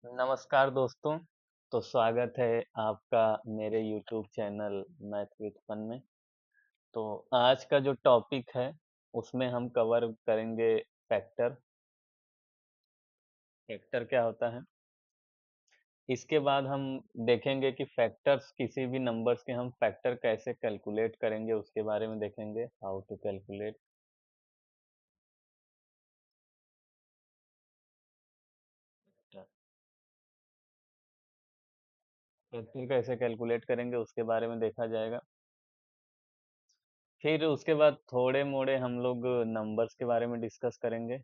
नमस्कार दोस्तों। तो स्वागत है आपका मेरे YouTube channel math with fun में। तो आज का जो टॉपिक है उसमें हम कवर करेंगे फैक्टर। फैक्टर क्या होता है, इसके बाद हम देखेंगे कि फैक्टर्स किसी भी नंबर्स के हम फैक्टर कैसे कैलकुलेट करेंगे उसके बारे में देखेंगे, हाउ टू कैलकुलेट। फैक्टर कैसे कैलकुलेट करेंगे उसके बारे में देखा जाएगा। फिर उसके बाद थोड़े मोड़े हम लोग नंबर्स के बारे में डिस्कस करेंगे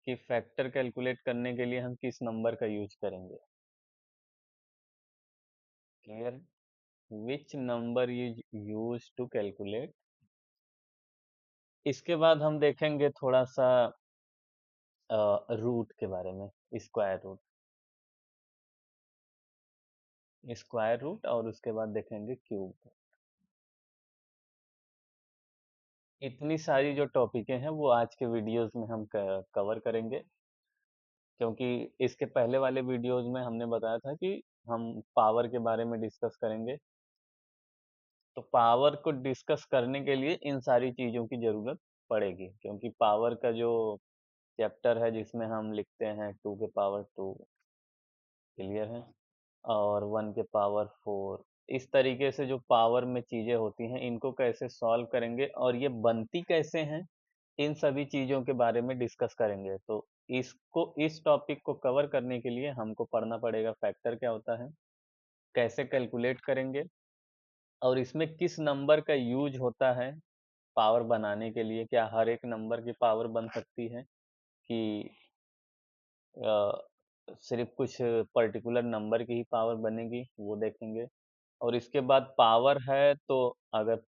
कि फैक्टर कैलकुलेट करने के लिए हम किस नंबर का यूज करेंगे। Clear? Which number is use to calculate. इसके बाद हम देखेंगे थोड़ा सा रूट के बारे में, स्क्वायर रूट और उसके बाद देखेंगे क्यूब। इतनी सारी जो टॉपिकें हैं वो आज के वीडियोस में हम कवर करेंगे, क्योंकि इसके पहले वाले वीडियोस में हमने बताया था कि हम पावर के बारे में डिस्कस करेंगे। तो पावर को डिस्कस करने के लिए इन सारी चीज़ों की ज़रूरत पड़ेगी, क्योंकि पावर का जो चैप्टर है जिसमें हम लिखते हैं 2 के पावर 2, क्लियर है, और 1 के पावर 4, इस तरीके से जो पावर में चीज़ें होती हैं इनको कैसे सॉल्व करेंगे और ये बनती कैसे हैं, इन सभी चीज़ों के बारे में डिस्कस करेंगे। तो इस टॉपिक को कवर करने के लिए हमको पढ़ना पड़ेगा फैक्टर क्या होता है, कैसे कैलकुलेट करेंगे, और इसमें किस नंबर का यूज होता है पावर बनाने के लिए। क्या हर एक नंबर की पावर बन सकती है कि सिर्फ कुछ पर्टिकुलर नंबर की ही पावर बनेगी, वो देखेंगे। और इसके बाद पावर है तो अगर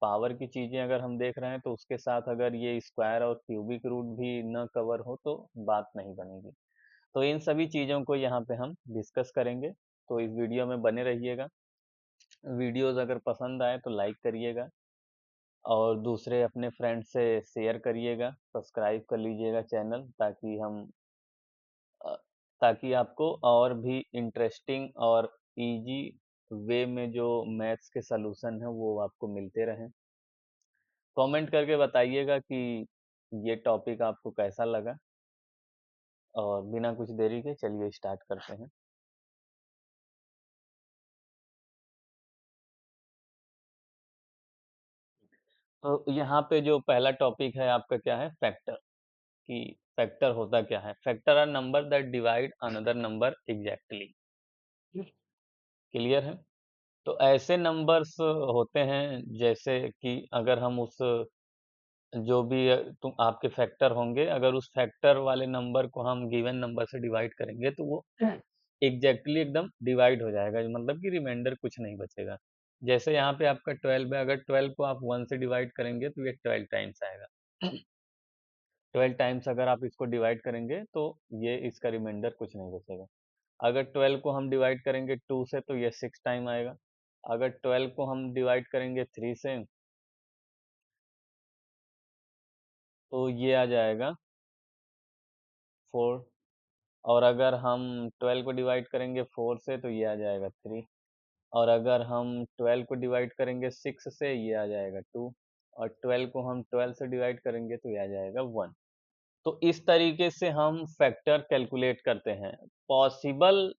पावर की चीज़ें अगर हम देख रहे हैं तो उसके साथ अगर ये स्क्वायर और क्यूबिक रूट भी न कवर हो तो बात नहीं बनेगी। तो इन सभी चीज़ों को यहाँ पे हम डिस्कस करेंगे। तो इस वीडियो में बने रहिएगा। वीडियोस अगर पसंद आए तो लाइक करिएगा और दूसरे अपने फ्रेंड से शेयर करिएगा, सब्सक्राइब कर लीजिएगा चैनल, अ, ताकि आपको और भी इंटरेस्टिंग और इजी वे में जो मैथ्स के सलूशन है वो आपको मिलते रहें। कमेंट करके बताइएगा कि ये टॉपिक आपको कैसा लगा। और बिना कुछ देरी के चलिए स्टार्ट करते हैं। तो यहाँ पे जो पहला टॉपिक है आपका क्या है, फैक्टर। कि फैक्टर होता क्या है। Factor are number that divide another number exactly. Clear है? तो ऐसे नंबर्स होते हैं जैसे कि अगर हम उस जो भी तुम आपके फैक्टर होंगे, अगर उस फैक्टर वाले नंबर को हम गिवन नंबर से डिवाइड करेंगे तो वो एग्जैक्टली एकदम डिवाइड हो जाएगा, मतलब कि रिमाइंडर कुछ नहीं बचेगा। जैसे यहाँ पे आपका 12 है, अगर 12 को आप 1 से डिवाइड करेंगे तो ये 12 टाइम्स आएगा। 12 टाइम्स अगर आप इसको डिवाइड करेंगे तो ये इसका रिमाइंडर कुछ नहीं बचेगा। अगर 12 को हम डिवाइड करेंगे 2 से तो ये 6 टाइम आएगा। अगर 12 को हम डिवाइड करेंगे 3 से तो ये आ जाएगा 4। और अगर हम 12 को डिवाइड करेंगे 4 से तो ये आ जाएगा 3। और अगर हम 12 को डिवाइड करेंगे 6 से ये आ जाएगा 2। और 12 को हम 12 से डिवाइड करेंगे तो ये आ जाएगा 1। तो इस तरीके से हम फैक्टर कैलकुलेट करते हैं। पॉसिबल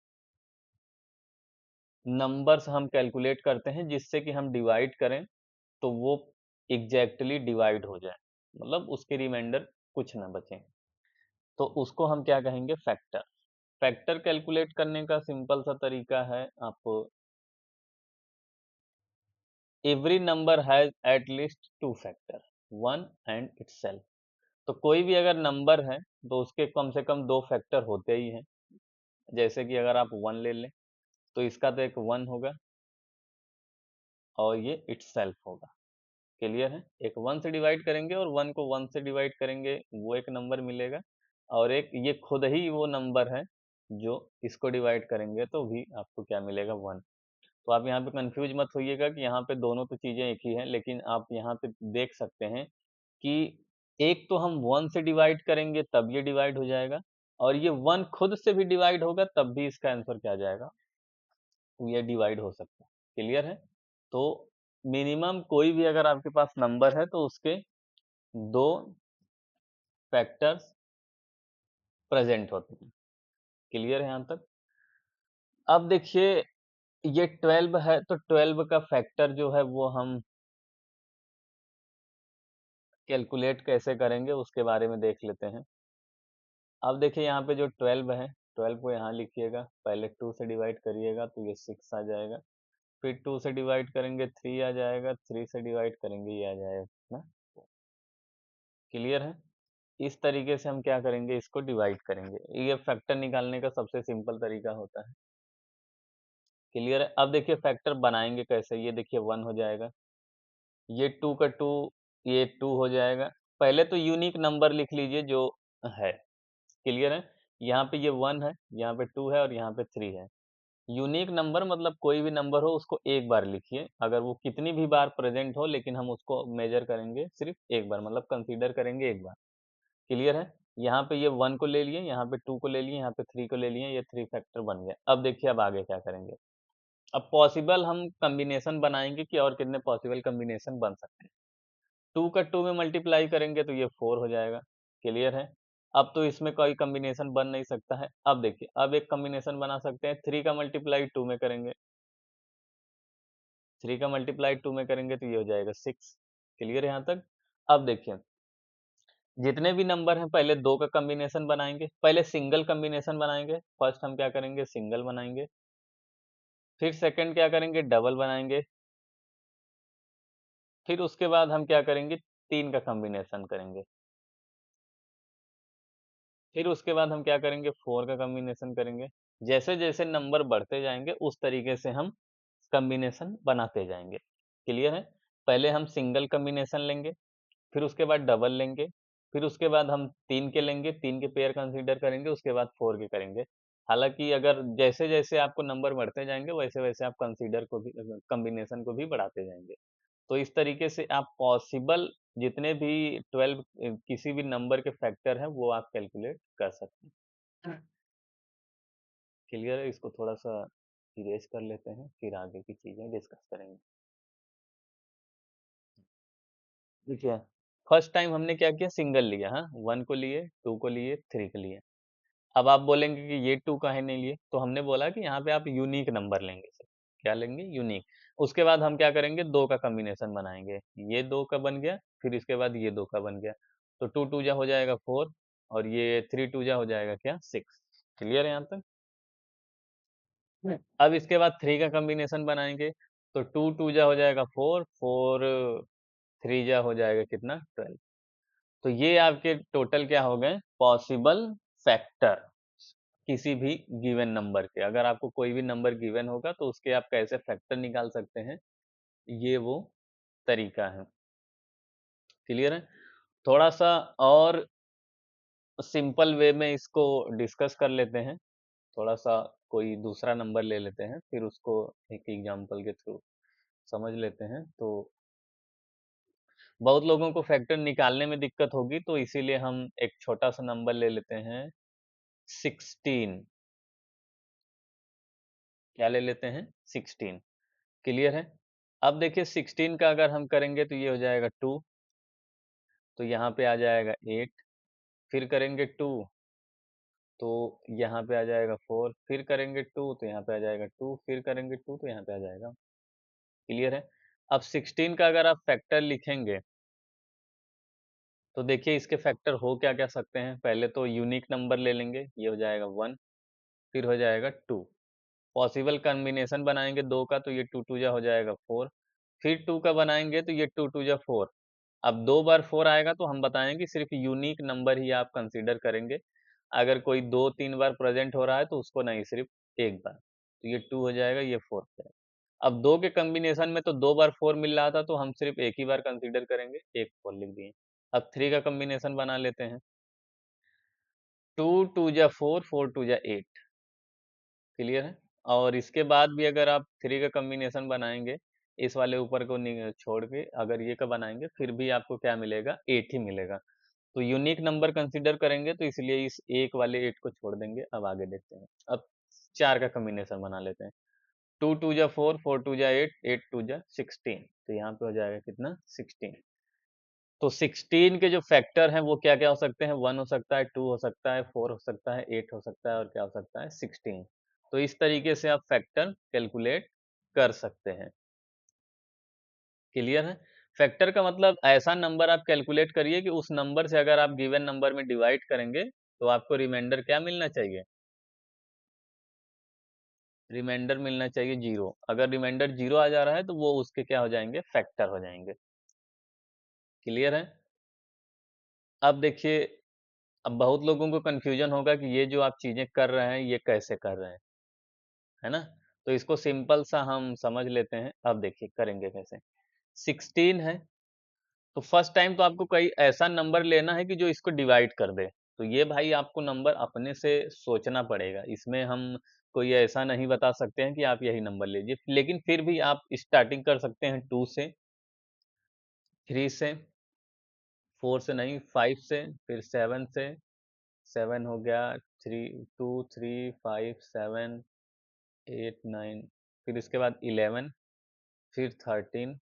नंबर्स हम कैलकुलेट करते हैं जिससे कि हम डिवाइड करें तो वो एग्जैक्टली डिवाइड हो जाए, मतलब उसके रिमाइंडर कुछ ना बचे। तो उसको हम क्या कहेंगे, फैक्टर। फैक्टर कैलकुलेट करने का सिंपल सा तरीका है, आप every number has at least 2 factor, 1 and itself. तो कोई भी अगर नंबर है तो उसके कम से कम 2 फैक्टर होते ही हैं। जैसे कि अगर आप 1 ले लें तो इसका तो एक 1 होगा और ये इटसेल्फ होगा। क्लियर है? एक 1 से डिवाइड करेंगे और 1 को 1 से डिवाइड करेंगे, वो एक नंबर मिलेगा। और एक ये खुद ही वो नंबर है जो इसको डिवाइड करेंगे तो भी आपको क्या मिलेगा, 1। तो आप यहाँ पे कंफ्यूज मत होइएगा कि यहाँ पे दोनों तो चीज़ें एक ही हैं, लेकिन आप यहाँ पे देख सकते हैं कि एक तो हम 1 से डिवाइड करेंगे तब ये डिवाइड हो जाएगा, और ये 1 खुद से भी डिवाइड होगा तब भी इसका आंसर क्या आ जाएगा, तो ये डिवाइड हो सकता है। क्लियर है? तो मिनिमम कोई भी अगर आपके पास नंबर है तो उसके 2 फैक्टर्स प्रेजेंट होते हैं। क्लियर है यहाँ तक? अब देखिए ये 12 है तो 12 का फैक्टर जो है वो हम कैलकुलेट कैसे करेंगे उसके बारे में देख लेते हैं। अब देखिए यहाँ पे जो 12 है, 12 को यहाँ लिखिएगा, पहले 2 से डिवाइड करिएगा तो ये 6 आ जाएगा, फिर 2 से डिवाइड करेंगे 3 आ जाएगा, 3 से डिवाइड करेंगे ये आ जाएगा ना। क्लियर है? इस तरीके से हम क्या करेंगे, इसको डिवाइड करेंगे। ये फैक्टर निकालने का सबसे सिंपल तरीका होता है। क्लियर है? अब देखिए फैक्टर बनाएंगे कैसे, ये देखिए 1 हो जाएगा, ये 2 का 2, ये 2 हो जाएगा। पहले तो यूनिक नंबर लिख लीजिए जो है। क्लियर है? यहाँ पे ये 1 है, यहाँ पे 2 है और यहाँ पे 3 है। यूनिक नंबर मतलब कोई भी नंबर हो उसको एक बार लिखिए, अगर वो कितनी भी बार प्रेजेंट हो लेकिन हम उसको मेजर करेंगे सिर्फ एक बार, मतलब कंसीडर करेंगे एक बार। क्लियर है? यहाँ पे ये 1 को ले लिए, यहाँ पे 2 को ले लिए, यहाँ पे 3 को ले लिए, ये 3 फैक्टर बन गया। अब देखिए अब आगे क्या करेंगे। अब पॉसिबल हम कॉम्बिनेशन बनाएंगे कि और कितने पॉसिबल कॉम्बिनेशन बन सकते हैं। 2 का 2 में मल्टीप्लाई करेंगे तो ये 4 हो जाएगा। क्लियर है? अब तो इसमें कोई कॉम्बिनेशन बन नहीं सकता है। अब देखिए अब एक कॉम्बिनेशन बना सकते हैं, 3 का मल्टीप्लाई 2 में करेंगे, 3 का मल्टीप्लाई 2 में करेंगे तो ये हो जाएगा 6। क्लियर है यहाँ तक? अब देखिए जितने भी नंबर हैं पहले 2 का कॉम्बिनेशन बनाएंगे, पहले सिंगल कॉम्बिनेशन बनाएंगे। फर्स्ट हम क्या करेंगे, सिंगल बनाएंगे, फिर सेकंड क्या करेंगे, डबल बनाएंगे, फिर उसके बाद हम क्या करेंगे, 3 का कॉम्बिनेशन करेंगे, फिर उसके बाद हम क्या करेंगे, 4 का कॉम्बिनेशन करेंगे। जैसे जैसे नंबर बढ़ते जाएंगे उस तरीके से हम कॉम्बिनेशन बनाते जाएंगे। क्लियर है? पहले हम सिंगल कॉम्बिनेशन लेंगे, फिर उसके बाद डबल लेंगे, फिर उसके बाद हम 3 के लेंगे, 3 के पेयर कंसीडर करेंगे, उसके बाद 4 के करेंगे। हालांकि अगर जैसे जैसे आपको नंबर बढ़ते जाएंगे वैसे वैसे आप कंसीडर को भी, कॉम्बिनेशन को भी बढ़ाते जाएंगे। तो इस तरीके से आप पॉसिबल जितने भी 12 किसी भी नंबर के फैक्टर हैं वो आप कैलकुलेट कर सकते हैं। क्लियर है? इसको थोड़ा सा इरेज कर लेते हैं, फिर आगे की चीजें डिस्कस करेंगे। देखिए फर्स्ट टाइम हमने क्या किया, सिंगल लिया, हाँ 1 को लिए, 2 को लिए, 3 को लिए। अब आप बोलेंगे कि ये 2 काहे नहीं लिए, तो हमने बोला कि यहाँ पे आप यूनिक नंबर लेंगे सर। क्या लेंगे, यूनिक। उसके बाद हम क्या करेंगे, 2 का कॉम्बिनेशन बनाएंगे, ये 2 का बन गया, फिर इसके बाद ये 2 का बन गया, तो 2 2 जा हो जाएगा 4, और ये 3 2 जा हो जाएगा क्या, 6। क्लियर है यहाँ तक? अब इसके बाद 3 का कॉम्बिनेशन बनाएंगे, तो 2 2 जा हो जाएगा 4, 4 3 जा हो जाएगा कितना, 12। तो ये आपके टोटल क्या हो गए, पॉसिबल फैक्टर किसी भी गिवन नंबर के। अगर आपको कोई भी नंबर गिवन होगा तो उसके आप कैसे फैक्टर निकाल सकते हैं, ये वो तरीका है। क्लियर है? थोड़ा सा और सिंपल वे में इसको डिस्कस कर लेते हैं। थोड़ा सा कोई दूसरा नंबर ले लेते हैं, फिर उसको एक एग्जांपल के थ्रू समझ लेते हैं। तो बहुत लोगों को फैक्टर निकालने में दिक्कत होगी, तो इसीलिए हम एक छोटा सा नंबर ले लेते हैं, 16। क्या ले लेते हैं, 16। क्लियर है? अब देखिए 16 का अगर हम करेंगे तो ये हो जाएगा 2, तो यहाँ पे आ जाएगा 8, फिर करेंगे 2 तो यहाँ पे आ जाएगा 4, फिर करेंगे 2 तो यहाँ पे आ जाएगा 2, फिर करेंगे 2 तो यहाँ पे आ जाएगा। क्लियर है? अब 16 का अगर आप फैक्टर लिखेंगे तो देखिए इसके फैक्टर हो क्या क्या सकते हैं। पहले तो यूनिक नंबर ले लेंगे, ये हो जाएगा 1, फिर हो जाएगा 2। पॉसिबल कॉम्बिनेशन बनाएंगे 2 का, तो ये 2 2 जा हो जाएगा 4, फिर 2 का बनाएंगे तो ये 2 2 जा 4। अब 2 बार 4 आएगा तो हम बताएंगे सिर्फ यूनिक नंबर ही आप कंसीडर करेंगे। अगर कोई 2 3 बार प्रेजेंट हो रहा है तो उसको नहीं, सिर्फ एक बार। तो ये 2 हो जाएगा, ये 4 हो जाएगा। अब 2 के कॉम्बिनेशन में तो 2 बार 4 मिल रहा था तो हम सिर्फ एक ही बार कंसीडर करेंगे, एक 4 लिख दिए। अब 3 का कॉम्बिनेशन बना लेते हैं, 2 2 जा 4, 4 2 जा 8। क्लियर है? और इसके बाद भी अगर आप 3 का कॉम्बिनेशन बनाएंगे, इस वाले ऊपर को छोड़ के अगर ये का बनाएंगे फिर भी आपको क्या मिलेगा, 8 ही मिलेगा। तो यूनिक नंबर कंसीडर करेंगे, तो इसलिए इस एक वाले 8 को छोड़ देंगे। अब आगे देखते हैं। अब 4 का कॉम्बिनेशन बना लेते हैं। 2 2 जा 4, 4 2 जा 8, 8 2 जा 16। तो यहाँ पे हो जाएगा कितना, 16। तो 16 के जो फैक्टर हैं वो क्या क्या हो सकते हैं, 1 हो सकता है, 2 हो सकता है, 4 हो सकता है, 8 हो सकता है, और क्या हो सकता है, 16। तो इस तरीके से आप फैक्टर कैलकुलेट कर सकते हैं। क्लियर है? फैक्टर का मतलब ऐसा नंबर आप कैलकुलेट करिए कि उस नंबर से अगर आप गिवन नंबर में डिवाइड करेंगे तो आपको रिमाइंडर क्या मिलना चाहिए, रिमाइंडर मिलना चाहिए 0। अगर रिमाइंडर 0 आ जा रहा है तो वो उसके क्या हो जाएंगे, फैक्टर हो जाएंगे। क्लियर है? अब देखिए, अब बहुत लोगों को कंफ्यूजन होगा कि ये जो आप चीजें कर रहे हैं ये कैसे कर रहे हैं, है ना? तो इसको सिंपल सा हम समझ लेते हैं। अब देखिए करेंगे कैसे। 16 है, तो फर्स्ट टाइम तो आपको कोई ऐसा नंबर लेना है कि जो इसको डिवाइड कर दे। तो ये भाई आपको नंबर अपने से सोचना पड़ेगा। इसमें हम कोई ऐसा नहीं बता सकते हैं कि आप यही नंबर लीजिए। लेकिन फिर भी आप स्टार्टिंग कर सकते हैं 2 से, 3 से, 4 से नहीं, 5 से, फिर 7 से। 7 हो गया, 3 2 3 5 7 8 9, फिर इसके बाद 11, फिर 13,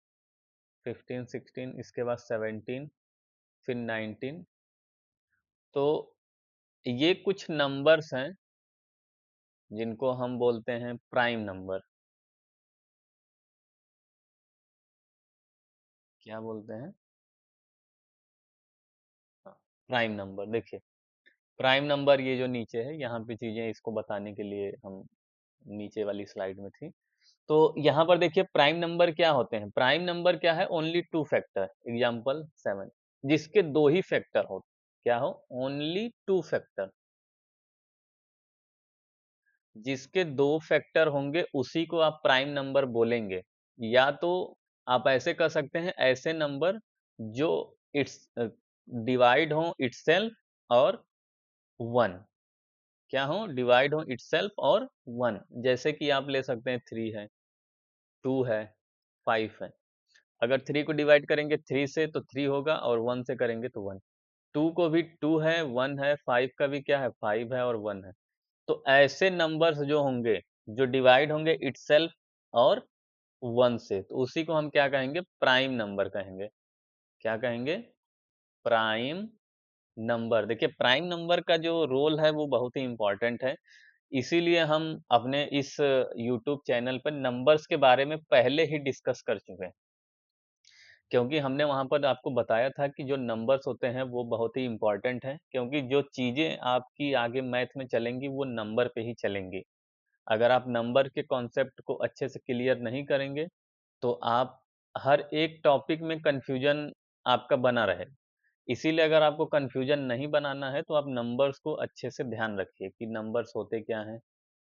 15 16, इसके बाद 17, फिर 19। तो ये कुछ नंबर्स हैं जिनको हम बोलते हैं प्राइम नंबर। क्या बोलते हैं? हाँ, प्राइम नंबर। देखिए, प्राइम नंबर ये जो नीचे है, यहाँ पे चीजें इसको बताने के लिए हम नीचे वाली स्लाइड में थी। तो यहाँ पर देखिए प्राइम नंबर क्या होते हैं। प्राइम नंबर क्या है, ओनली 2 फैक्टर। एग्जाम्पल 7, जिसके 2 ही फैक्टर हो। क्या हो, ओनली 2 फैक्टर। जिसके 2 फैक्टर होंगे उसी को आप प्राइम नंबर बोलेंगे। या तो आप ऐसे कर सकते हैं, ऐसे नंबर जो इट्स डिवाइड हो इटसेल्फ और 1। क्या हो, डिवाइड हो इटसेल्फ और 1। जैसे कि आप ले सकते हैं 3 है, 2 है, 5 है। अगर 3 को डिवाइड करेंगे 3 से तो 3 होगा, और 1 से करेंगे तो 1। 2 को भी 2 है, 1 है, 5 का भी क्या है, 5 है और 1 है। तो ऐसे नंबर्स जो होंगे, जो डिवाइड होंगे इटसेल्फ और 1 से, तो उसी को हम क्या कहेंगे, प्राइम नंबर कहेंगे। क्या कहेंगे, प्राइम नंबर। देखिए प्राइम नंबर का जो रोल है वो बहुत ही इम्पोर्टेंट है। इसीलिए हम अपने इस यूट्यूब चैनल पर नंबर्स के बारे में पहले ही डिस्कस कर चुके हैं। क्योंकि हमने वहाँ पर आपको बताया था कि जो नंबर्स होते हैं वो बहुत ही इम्पोर्टेंट हैं, क्योंकि जो चीज़ें आपकी आगे मैथ में चलेंगी वो नंबर पे ही चलेंगी। अगर आप नंबर के कॉन्सेप्ट को अच्छे से क्लियर नहीं करेंगे, तो आप हर एक टॉपिक में कन्फ्यूजन आपका बना रहे। इसीलिए अगर आपको कन्फ्यूजन नहीं बनाना है, तो आप नंबर्स को अच्छे से ध्यान रखिए कि नंबर्स होते क्या हैं,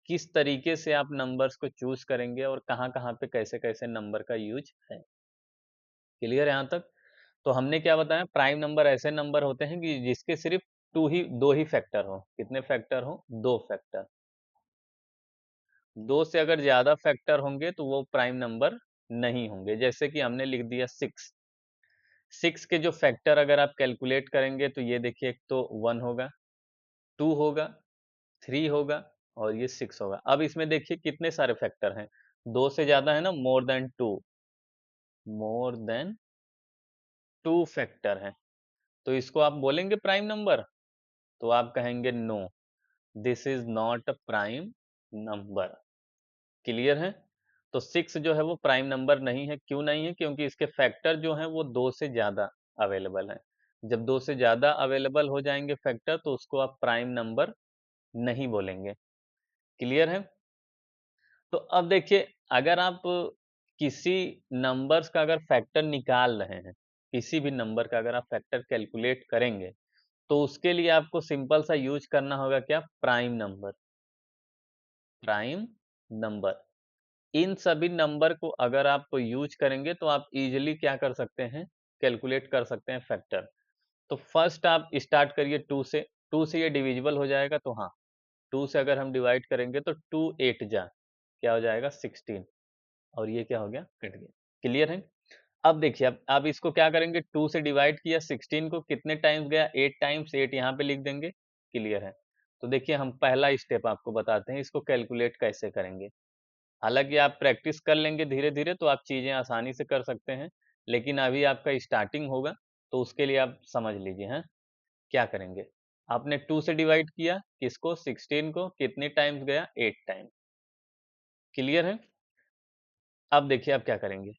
किस तरीके से आप नंबर्स को चूज़ करेंगे और कहाँ-कहाँ पे कैसे-कैसे नंबर का यूज़ है। क्लियर है यहाँ तक? तो हमने क्या बताया, प्राइम नंबर ऐसे नंबर होते हैं कि जिसके सिर्फ 2 ही फैक्टर हो। कितने फैक्टर हो? 2 फैक्टर। 2 से अगर ज़्यादा फैक्टर होंगे तो वो प्राइम नंबर नहीं होंगे। जैसे कि हमने लिख दिया 6। 6 के जो फैक्टर अगर आप कैलकुलेट करेंगे तो ये देखिए, एक तो 1 होगा, 2 होगा, 3 होगा और ये 6 होगा। अब इसमें देखिए कितने सारे फैक्टर हैं। 2 से ज़्यादा है ना, more than 2, more than 2 factor हैं। तो इसको आप बोलेंगे प्राइम नंबर? तो आप कहेंगे no, this is not a prime number. Clear है? तो 6 जो है वो प्राइम नंबर नहीं है। क्यों नहीं है? क्योंकि इसके फैक्टर जो हैं वो 2 से ज़्यादा अवेलेबल हैं। जब 2 से ज़्यादा अवेलेबल हो जाएँगे फैक्टर, तो उसको आप प्राइम नंबर नहीं बोलेंगे। क्लियर है? तो अब देखिए, अगर आप किसी नंबर्स का अगर फैक्टर निकाल रहे हैं, किसी भी नंबर का अगर आप फैक्टर कैलकुलेट करेंगे, तो उसके लिए आपको सिंपल सा यूज़ करना होगा क्या? Prime number. Prime number. इन सभी नंबर को अगर आप यूज़ करेंगे तो आप इज़िली क्या कर सकते हैं? कैलकुलेट कर सकते हैं फैक्टर। तो फर्स्ट आप स्टार्ट करिए 2 से। 2 से ये डिविजिबल हो जाएगा, तो हाँ, 2 से अगर हम डिवाइड करेंगे तो 2 8 जा क्या हो जाएगा? 16। और ये क्या हो गया? कट गया। क्लियर है? अब देखिए, अब इसको क्या करेंगे, 2 से डिवाइड किया, 16 को कितने टाइम्स गया, 8 टाइम्स, 8 यहाँ पे लिख देंगे, क्लियर है। तो देखिए हम पहला स्टेप आपको बताते हैं, इसको कैलकुलेट कैसे करेंगे। हालांकि आप प्रैक्टिस कर लेंगे धीरे धीरे तो आप चीजें आसानी से कर सकते हैं, लेकिन अभी आपका स्टार्टिंग होगा, तो उसके लिए आप समझ लीजिए हैं क्या करेंगे। आपने 2 से डिवाइड किया, किसको, 16 को, कितने टाइम्स गया, 8 टाइम, क्लियर है। अब देखिए आप क्या करेंगे,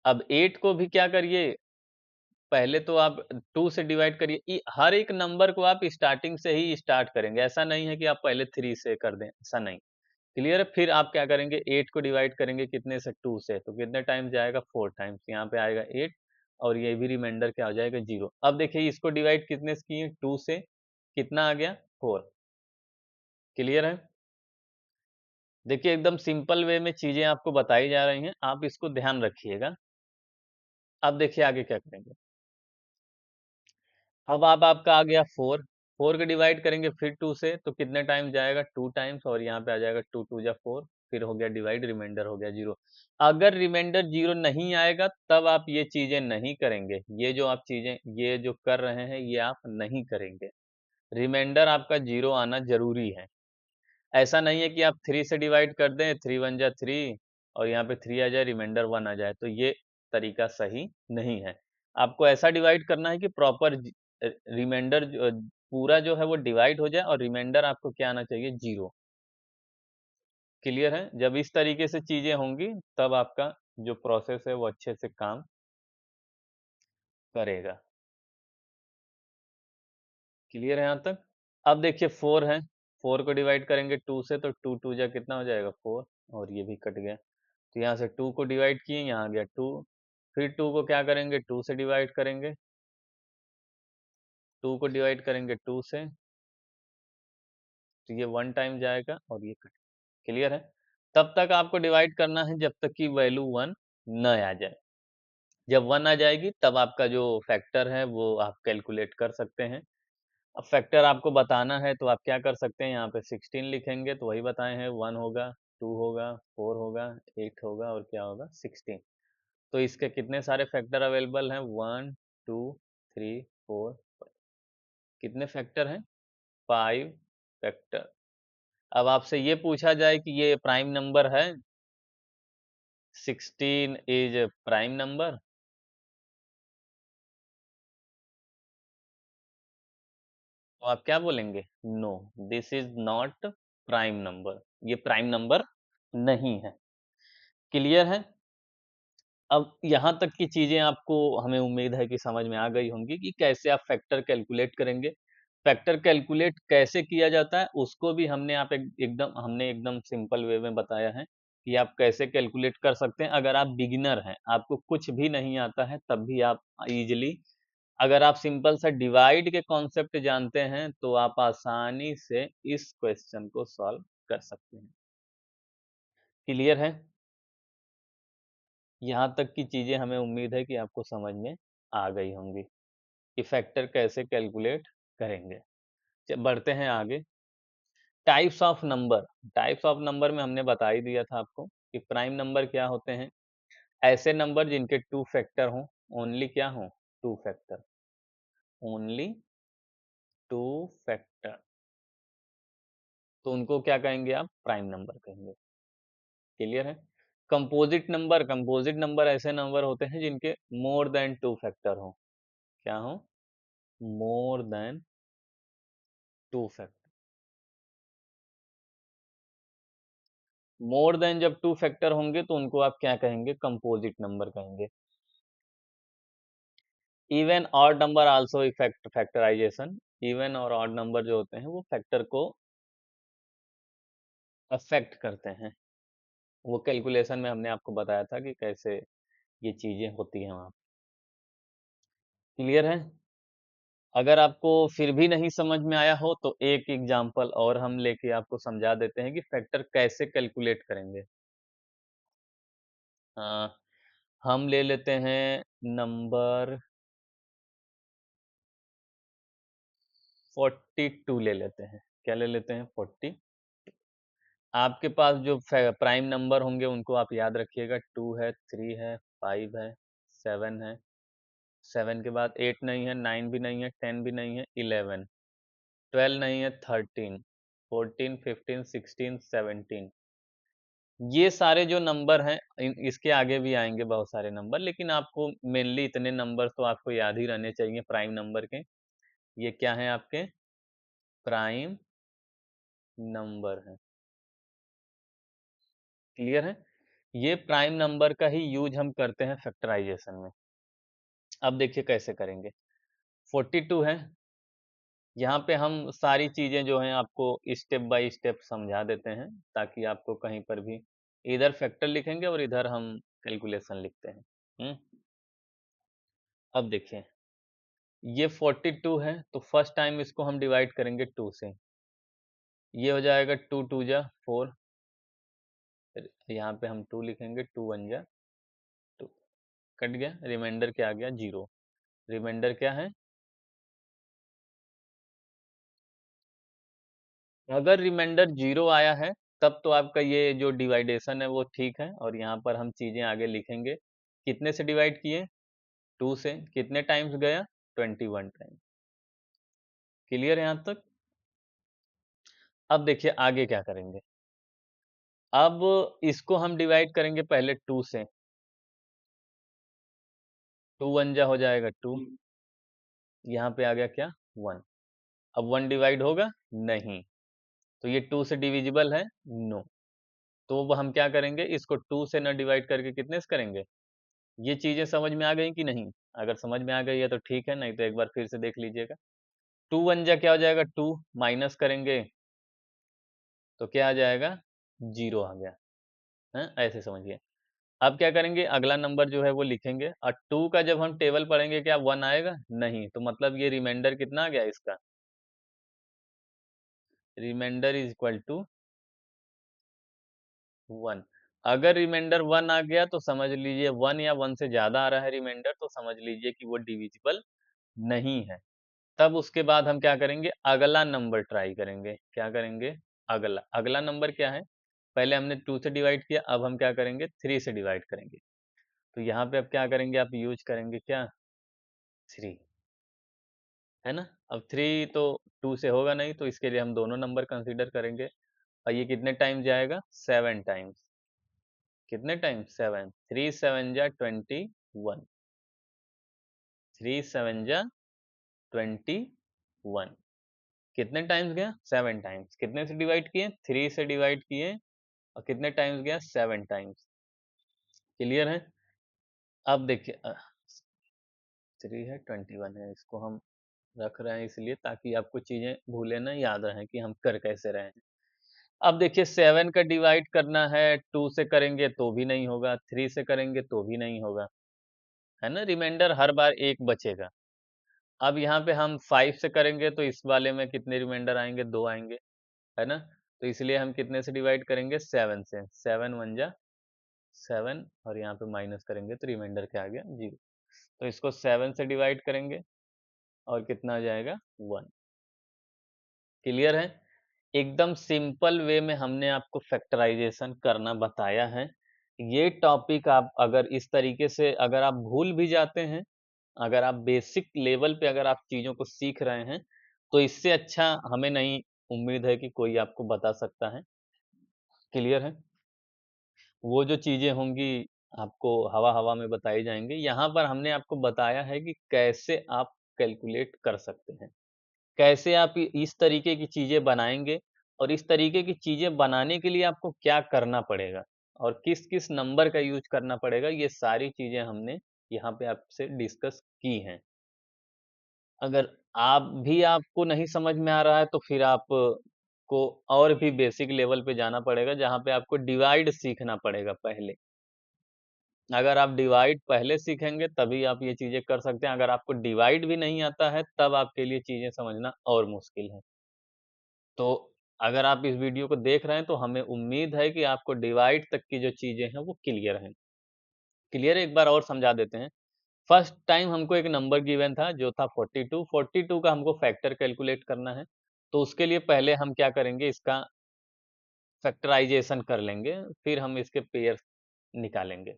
अब 8 को भी क्या करिए, पहले तो आप 2 से डिवाइड करिए, हर एक नंबर को आप स्टार्टिंग से ही स्टार्ट करेंगे, ऐसा नहीं है कि आप पहले 3 से कर दें, ऐसा नहीं, क्लियर है। फिर आप क्या करेंगे, 8 को डिवाइड करेंगे कितने से, 2 से, तो कितने टाइम्स जाएगा, 4 टाइम्स, यहाँ पे आएगा 8, और ये भी रिमाइंडर क्या हो जाएगा, 0। अब देखिए इसको डिवाइड कितने से किए, 2 से, कितना आ गया, 4, क्लियर है। देखिए एकदम सिंपल वे में चीजें आपको बताई जा रही हैं, आप इसको ध्यान रखिएगा। अब देखिए आगे क्या करेंगे, अब आप आपका आ गया 4, 4 को डिवाइड करेंगे फिर 2 से, तो कितने टाइम जाएगा, 2 टाइम्स, और यहाँ पे आ जाएगा 2 2 जा 4, फिर हो गया डिवाइड, रिमाइंडर हो गया 0। अगर रिमाइंडर 0 नहीं आएगा तब आप ये चीजें नहीं करेंगे, ये जो आप चीजें ये जो कर रहे हैं ये आप नहीं करेंगे, रिमाइंडर आपका 0 आना जरूरी है। ऐसा नहीं है कि आप 3 से डिवाइड कर दें, 3 1 जा 3, और यहाँ पे 3 आ जाए, रिमाइंडर 1 आ जाए, तो ये तरीका सही नहीं है। आपको ऐसा डिवाइड करना है कि प्रॉपर रिमाइंडर पूरा जो है वो डिवाइड हो जाए, और रिमाइंडर आपको क्या आना चाहिए, 0, क्लियर है। जब इस तरीके से चीजें होंगी तब आपका जो प्रोसेस है वो अच्छे से काम करेगा, क्लियर है यहाँ तक। अब देखिए 4 है, 4 को डिवाइड करेंगे 2 से, तो 2 2 जा कितना हो जाएगा, 4, और ये भी कट गया, तो यहाँ से 2 को डिवाइड किए, यहाँ आ गया 2, फिर 2 को क्या करेंगे, 2 से डिवाइड करेंगे, 2 को डिवाइड करेंगे 2 से, तो ये 1 टाइम जाएगा, और ये कट, क्लियर है। तब तक आपको डिवाइड करना है जब तक कि वैल्यू 1 न आ जाए। जब 1 आ जाएगी तब आपका जो फैक्टर है वो आप कैलकुलेट कर सकते हैं। अब फैक्टर आपको बताना है तो आप क्या कर सकते हैं, यहाँ पे 16 लिखेंगे, तो वही बताए हैं, 1 होगा, 2 होगा, 4 होगा, 8 होगा, और क्या होगा, 16। तो इसके कितने सारे फैक्टर अवेलेबल हैं, 1 2 3 4, कितने फैक्टर हैं, 5 फैक्टर। अब आपसे ये पूछा जाए कि ये प्राइम नंबर है, 16 इज प्राइम नंबर, तो आप क्या बोलेंगे, no, this is not prime number, ये प्राइम नंबर नहीं है, क्लियर है। अब यहाँ तक की चीजें आपको, हमें उम्मीद है कि समझ में आ गई होंगी कि कैसे आप फैक्टर कैलकुलेट करेंगे। फैक्टर कैलकुलेट कैसे किया जाता है उसको भी हमने एकदम सिंपल वे में बताया है कि आप कैसे कैलकुलेट कर सकते हैं। अगर आप बिगिनर हैं, आपको कुछ भी नहीं आता है, तब भी आप इजीली, अगर आप सिंपल सा डिवाइड के कॉन्सेप्ट जानते हैं तो आप आसानी से इस क्वेश्चन को सॉल्व कर सकते हैं, क्लियर है। यहाँ तक की चीजें हमें उम्मीद है कि आपको समझ में आ गई होंगी कि फैक्टर कैसे कैलकुलेट करेंगे। बढ़ते हैं आगे। Types of number, types of number में हमने बता ही दिया था आपको कि प्राइम नंबर क्या होते हैं, ऐसे नंबर जिनके टू फैक्टर हों, ओनली क्या हो, two factor, only two factor, तो उनको क्या कहेंगे आप, प्राइम नंबर कहेंगे, क्लियर है। कंपोजिट नंबर ऐसे नंबर होते हैं जिनके मोर देन टू फैक्टर हो, क्या हो, more than two factor. More than जब टू फैक्टर होंगे तो उनको आप क्या कहेंगे, कंपोजिट नंबर कहेंगे। Even odd number also effect factorisation, even और ऑड नंबर जो होते हैं वो फैक्टर को अफेक्ट करते हैं। वो कैलकुलेशन में हमने आपको बताया था कि कैसे ये चीजें होती हैं वहाँ, क्लियर है। अगर आपको फिर भी नहीं समझ में आया हो तो एक एग्जांपल और हम लेके आपको समझा देते हैं कि फैक्टर कैसे कैलकुलेट करेंगे। हाँ, हम ले लेते हैं नंबर 42 ले लेते हैं, क्या ले लेते हैं, 40। आपके पास जो प्राइम नंबर होंगे उनको आप याद रखिएगा, 2 है, 3 है, 5 है, 7 है, 7 के बाद 8 नहीं है, 9 भी नहीं है, 10 भी नहीं है, 11, 12 नहीं है, 13, 14, 15, 16, 17। ये सारे जो नंबर हैं इसके आगे भी आएंगे बहुत सारे नंबर, लेकिन आपको मेनली इतने नंबर तो आपको याद ही रहने चाहिए प्राइम नंबर के। ये क्या है आपके प्राइम नंबर है। क्लियर है? ये प्राइम नंबर का ही यूज हम करते हैं फैक्टराइजेशन में। अब देखिए कैसे करेंगे। 42 है, यहाँ पे हम सारी चीजें जो हैं आपको स्टेप बाय स्टेप समझा देते हैं, ताकि आपको कहीं पर भी इधर फैक्टर लिखेंगे और इधर हम कैलकुलेशन लिखते हैं। अब देखिए, ये 42 है, तो फर्स्ट टाइम इसको हम डिवाइड करेंगे 2 से। ये हो जाएगा 2 2 जा 4, यहाँ पे हम 2 लिखेंगे, 2 1 जा 2, कट गया, रिमाइंडर क्या आ गया 0। रिमाइंडर क्या है? अगर रिमाइंडर 0 आया है तब तो आपका ये जो डिवाइडेशन है वो ठीक है, और यहाँ पर हम चीजें आगे लिखेंगे। कितने से डिवाइड किए? 2 से। कितने टाइम्स गया? 21 टाइम। क्लियर है यहाँ तक? अब देखिए आगे क्या करेंगे। अब इसको हम डिवाइड करेंगे पहले 2 से। 2 1 जा हो जाएगा 2, यहाँ पे आ गया क्या 1। अब 1 डिवाइड होगा? नहीं। तो ये 2 से डिविजिबल है? नो। तो अब हम क्या करेंगे, इसको 2 से ना डिवाइड करके कितने से करेंगे? ये चीजें समझ में आ गई कि नहीं? अगर समझ में आ गई है तो ठीक है, नहीं तो एक बार फिर से देख लीजिएगा। 2 1 जा क्या हो जाएगा 2, माइनस करेंगे तो क्या आ जाएगा 0 आ गया है, ऐसे समझिए। अब क्या करेंगे, अगला नंबर जो है वो लिखेंगे, और 2 का जब हम टेबल पढ़ेंगे क्या 1 आएगा? नहीं। तो मतलब ये रिमाइंडर कितना आ गया इसका? Reminder is equal to 1। अगर रिमाइंडर 1 आ गया तो समझ लीजिए 1 या 1 से ज्यादा आ रहा है रिमाइंडर, तो समझ लीजिए कि वो डिविजिबल नहीं है। तब उसके बाद हम क्या करेंगे, अगला नंबर ट्राई करेंगे। क्या करेंगे? अगला अगला नंबर क्या है? पहले हमने 2 से डिवाइड किया, अब हम क्या करेंगे 3 से डिवाइड करेंगे। तो यहाँ पे अब क्या करेंगे, आप यूज करेंगे क्या 3, है ना। अब 3 तो 2 से होगा नहीं, तो इसके लिए हम दोनों नंबर कंसीडर करेंगे। और ये कितने टाइम जाएगा? 7 टाइम्स। कितने टाइम? 7। 3 7 जा 21। 3 7 जा 21। कितने टाइम्स गया? 7 टाइम्स। कितने से डिवाइड किए? 3 से डिवाइड किए, और कितने टाइम्स गया? 7 टाइम्स। क्लियर है? अब देखिए 3 है 21 है, इसको हम रख रहे हैं इसलिए ताकि आपको चीजें भूले ना, याद रहें कि हम कर कैसे रहे हैं। अब देखिए 7 का डिवाइड करना है, 2 से करेंगे तो भी नहीं होगा, 3 से करेंगे तो भी नहीं होगा, है ना। रिमाइंडर हर बार एक बचेगा। अब यहाँ पे हम 5 से करेंगे तो इस वाले में कितने रिमाइंडर आएंगे? 2 आएंगे, है ना। तो इसलिए हम कितने से डिवाइड करेंगे? 7 से। 7 1 जा 7, और यहाँ पे माइनस करेंगे तो रिमाइंडर क्या आ गया 0। तो इसको 7 से डिवाइड करेंगे और कितना आ जाएगा 1। क्लियर है? एकदम सिंपल वे में हमने आपको फैक्टराइजेशन करना बताया है। ये टॉपिक आप अगर इस तरीके से अगर आप भूल भी जाते हैं, अगर आप बेसिक लेवल पे अगर आप चीज़ों को सीख रहे हैं, तो इससे अच्छा हमें नहीं उम्मीद है कि कोई आपको बता सकता है। क्लियर है? वो जो चीज़ें होंगी आपको हवा-हवा में बताई जाएँगी। यहाँ पर हमने आपको बताया है कि कैसे आप कैलकुलेट कर सकते हैं। कैसे आप इस तरीके की चीज़ें बनाएँगे, और इस तरीके की चीज़ें बनाने के लिए आपको क्या करना पड़ेगा, और किस-किस नंबर का यूज़ करना पड़ेगा, ये सारी चीज़ें हमने यहाँ पे आपसे डिस्कस की हैं। अगर आपको नहीं समझ में आ रहा है, तो फिर आप को और भी बेसिक लेवल पे जाना पड़ेगा, जहाँ पे आपको डिवाइड सीखना पड़ेगा पहले। अगर आप डिवाइड पहले सीखेंगे तभी आप ये चीज़ें कर सकते हैं। अगर आपको डिवाइड भी नहीं आता है, तब आपके लिए चीज़ें समझना और मुश्किल है। तो अगर आप इस वीडियो को देख रहे हैं, तो हमें उम्मीद है कि आपको डिवाइड तक की जो चीज़ें हैं वो क्लियर हैं। क्लियर है? एक बार और समझा देते हैं। फर्स्ट टाइम हमको एक नंबर गिवन था जो था 42। 42 का हमको फैक्टर कैलकुलेट करना है। तो उसके लिए पहले हम क्या करेंगे, इसका फैक्टराइज़ेशन कर लेंगे, फिर हम इसके पेयर्स निकालेंगे।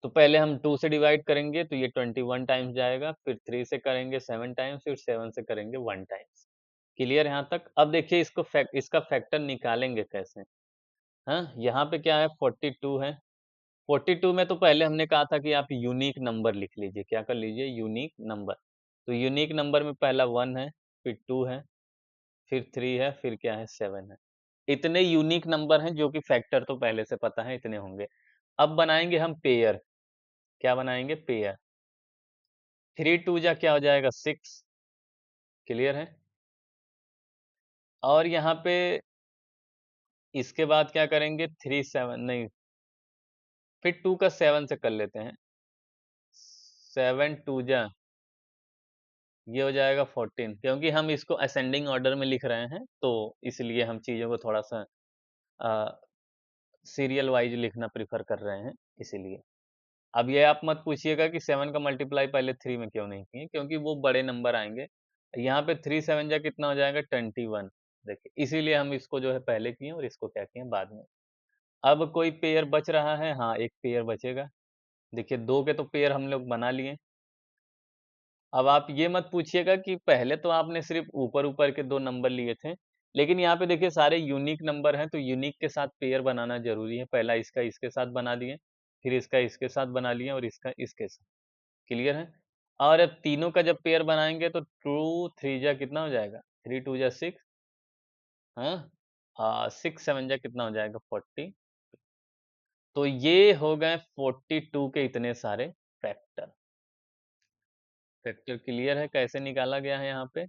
तो पहले हम 2 से डिवाइड करेंगे तो ये 21 टाइम्स जाएगा, फिर 3 से करेंगे 7 टाइम्स, फिर 7 से करेंगे 1 टाइम्स। क्लियर यहाँ तक? अब देखिए इसका फैक्टर निकालेंगे कैसे? हाँ, यहाँ पे क्या है 42 है। 42 में तो पहले हमने कहा था कि आप यूनिक नंबर लिख लीजिए, क्या कर लीजिए? Unique number. तो यूनिक नंबर में पहला 1 है, फिर 2 है, फिर 3 है, फिर क्या है 7 है। इतने यूनिक नंबर हैं जो कि फैक्टर तो पहले से पता है इतने होंगे। अब बनाएँगे हम पेयर, क्या बनाएँगे? पेयर। 3 2 जा क्या हो जाएगा 6, क्लियर है? और यहाँ पे इसके बाद क्या करेंगे 3 7 नहीं, फिर 2 का 7 से कर लेते हैं। 7 2 जा ये हो जाएगा 14, क्योंकि हम इसको असेंडिंग ऑर्डर में लिख रहे हैं, तो इसलिए हम चीज़ों को थोड़ा-सा अ, सीरियल वाइज़ लिखना प्रेफ़र कर रहे हैं, इसीलिए। अब ये आप मत पूछिएगा कि 7 का मल्टीप्लाई पहले 3 में क्यों नहीं किए, क्योंकि वो बड़े नंबर आएँगे। यहाँ पे 3 7 जा कितना हो जाएगा 21, देखिए, इसीलिए हम इसको जो है पहले किए और इसको क्या किए बाद में। अब कोई पेयर बच रहा है? हाँ, एक पेयर बचेगा। देखिए 2 के तो पेयर हम लोग बना लिए। अब आप ये मत पूछिएगा कि पहले तो आपने सिर्फ़ ऊपर-ऊपर के 2 नंबर लिए थे, लेकिन यहाँ पे देखिए सारे यूनिक नंबर हैं, तो यूनिक के साथ पेयर बनाना ज़रूरी है। पहला इसका इसके साथ बना दिए, फिर इसका इसके साथ बना लिए और इसका इसके साथ, क्लियर है? और अब तीनों का जब पेयर बनाएँगे तो 2 3 जा कितना हो जाएगा? 3 2 जा 6, हाँ? 6 7 जा कितना हो जाएगा 40। तो ये हो गए 42 के इतने सारे फैक्टर। फैक्टर क्लियर है कैसे निकाला गया है यहाँ पे?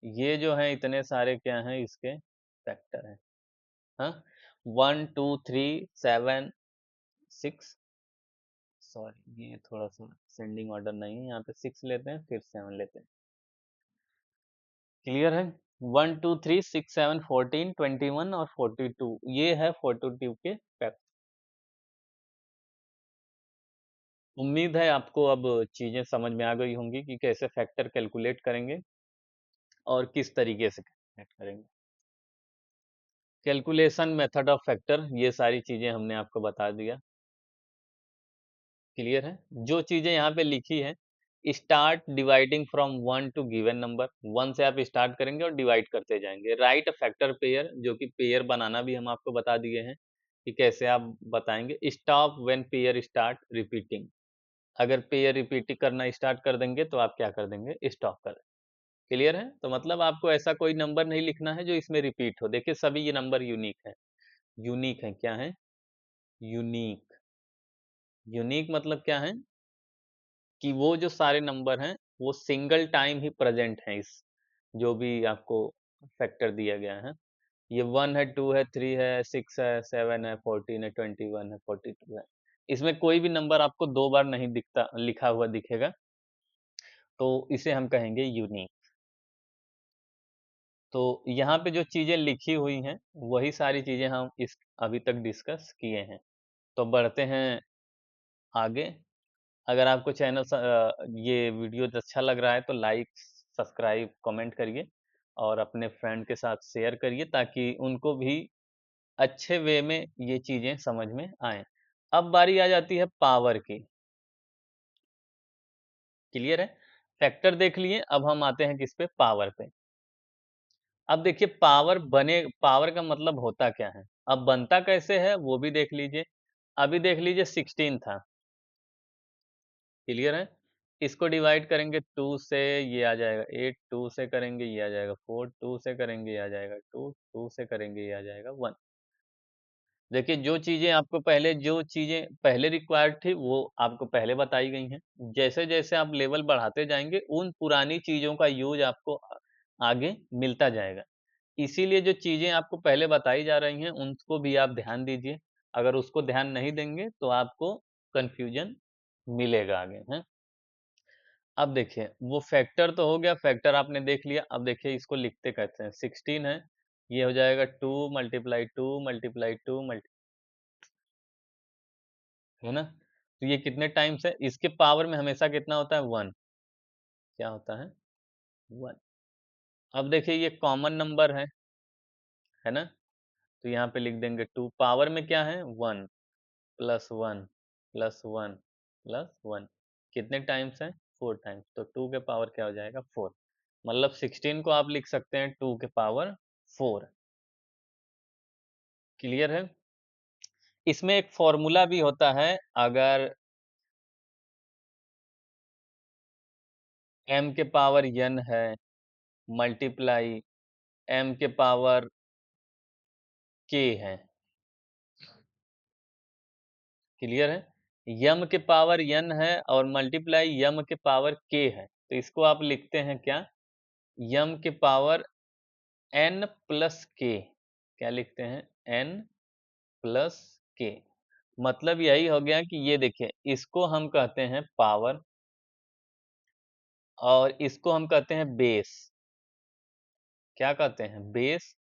ये जो है इतने सारे क्या हैं इसके फैक्टर हैं, हाँ? 1 2 3 7 6, सॉरी ये थोड़ा-सा असेंडिंग ऑर्डर नहीं है, यहाँ पे 6 लेते हैं फिर 7 लेते हैं। क्लियर है? 1 2 3 6 7 14 21 और 42, ये है 42 के फैक्ट। उम्मीद है आपको अब चीज़ें समझ में आ गई होंगी कि कैसे फैक्टर कैलकुलेट करेंगे और किस तरीके से कैलकुलेट करेंगे। कैलकुलेशन मेथड ऑफ फैक्टर ये सारी चीज़ें हमने आपको बता दिया। क्लियर है? जो चीज़ें यहाँ पे लिखी हैं, start dividing from 1 to given number, 1 से आप स्टार्ट करेंगे और डिवाइड करते जाएँगे। राइट अ फैक्टर पेयर, जो कि पेयर बनाना भी हम आपको बता दिए हैं, कि कैसे आप बताएँगे। Stop when pair start repeating, अगर पेयर रिपीट करना स्टार्ट कर देंगे तो आप क्या कर देंगे? स्टॉप कर देंगे। क्लियर है? तो मतलब आपको ऐसा कोई नंबर नहीं लिखना है जो इसमें रिपीट हो। देखिए सभी ये नंबर यूनिक हैं। यूनिक हैं, क्या हैं? यूनिक। यूनिक मतलब क्या है? कि वो जो सारे नंबर हैं, वो सिंगल टाइम ही प्रेज़ेंट हैं इस जो भी आपको फैक्टर दिया गया है। ये 1 है, 2 है, 3 है, 6 है, 7 है, 14 है, 21 है, 42 है। इसमें कोई भी नंबर आपको 2 बार नहीं दिखता लिखा हुआ दिखेगा, तो इसे हम कहेंगे यूनिक। तो यहाँ पे जो चीज़ें लिखी हुई हैं, वही सारी चीज़ें हम इस अभी तक डिस्कस किए हैं। तो बढ़ते हैं आगे। अगर आपको ये वीडियो अच्छा लग रहा है तो लाइक, सब्सक्राइब, कमेंट करिए और अपने फ्रेंड के साथ शेयर करिए ताकि उनको भी अच्छे वे में ये चीज़ें समझ में आएँ। अब बारी आ जाती है पावर की, क्लियर है? फैक्टर देख लिए, अब हम आते हैं किस पे? पावर पे। अब देखिए पावर का मतलब होता क्या है? अब बनता कैसे है वो भी देख लीजिए। अभी देख लीजिए 16 था, क्लियर है? इसको डिवाइड करेंगे 2 से, ये आ जाएगा 8, 2 से करेंगे ये आ जाएगा 4, 2 से करेंगे ये आ जाएगा 2, 2 से करेंगे ये आ जाएगा 1। देखिए जो चीज़ें पहले रिक्वायर्ड थी वो आपको पहले बताई गई हैं। जैसे-जैसे आप लेवल बढ़ाते जाएँगे उन पुरानी चीज़ों का यूज़ आपको आगे मिलता जाएगा। इसीलिए जो चीज़ें आपको पहले बताई जा रही हैं उनको भी आप ध्यान दीजिए। अगर उसको ध्यान नहीं देंगे तो आपको कन्फ्यूज़न मिलेगा आगे, हैं? अब देखिए, वो फैक्टर तो हो गया, फैक्टर आपने देख लिया। अब देखिए इसको लिखते कैसे हैं, 16 है, ये हो जाएगा 2 मल्टीप्लाई 2 मल्टीप्लाई 2 है ना? तो ये कितने टाइम्स है? इसके पावर में हमेशा कितना होता है? 1, क्या होता है? 1। अब देखिए ये कॉमन नंबर है ना? तो यहाँ पे लिख देंगे 2, पावर में क्या है? 1 प्लस 1 +1 +1 कितने टाइम्स है? 4 टाइम्स। तो 2 के पावर क्या हो जाएगा? 4। मतलब 16 को आप लिख सकते हैं 2 के पावर 4। क्लियर है? इसमें एक फॉर्मूला भी होता है, अगर m के पावर n है मल्टीप्लाई m के पावर k है। क्लियर है? यम के पावर n है और मल्टीप्लाई यम के पावर k है, तो इसको आप लिखते हैं क्या? यम के पावर n प्लस k। क्या लिखते हैं? n plus k। मतलब यही हो गया कि ये देखिए, इसको हम कहते हैं पावर और इसको हम कहते हैं बेस। क्या कहते हैं? बेस।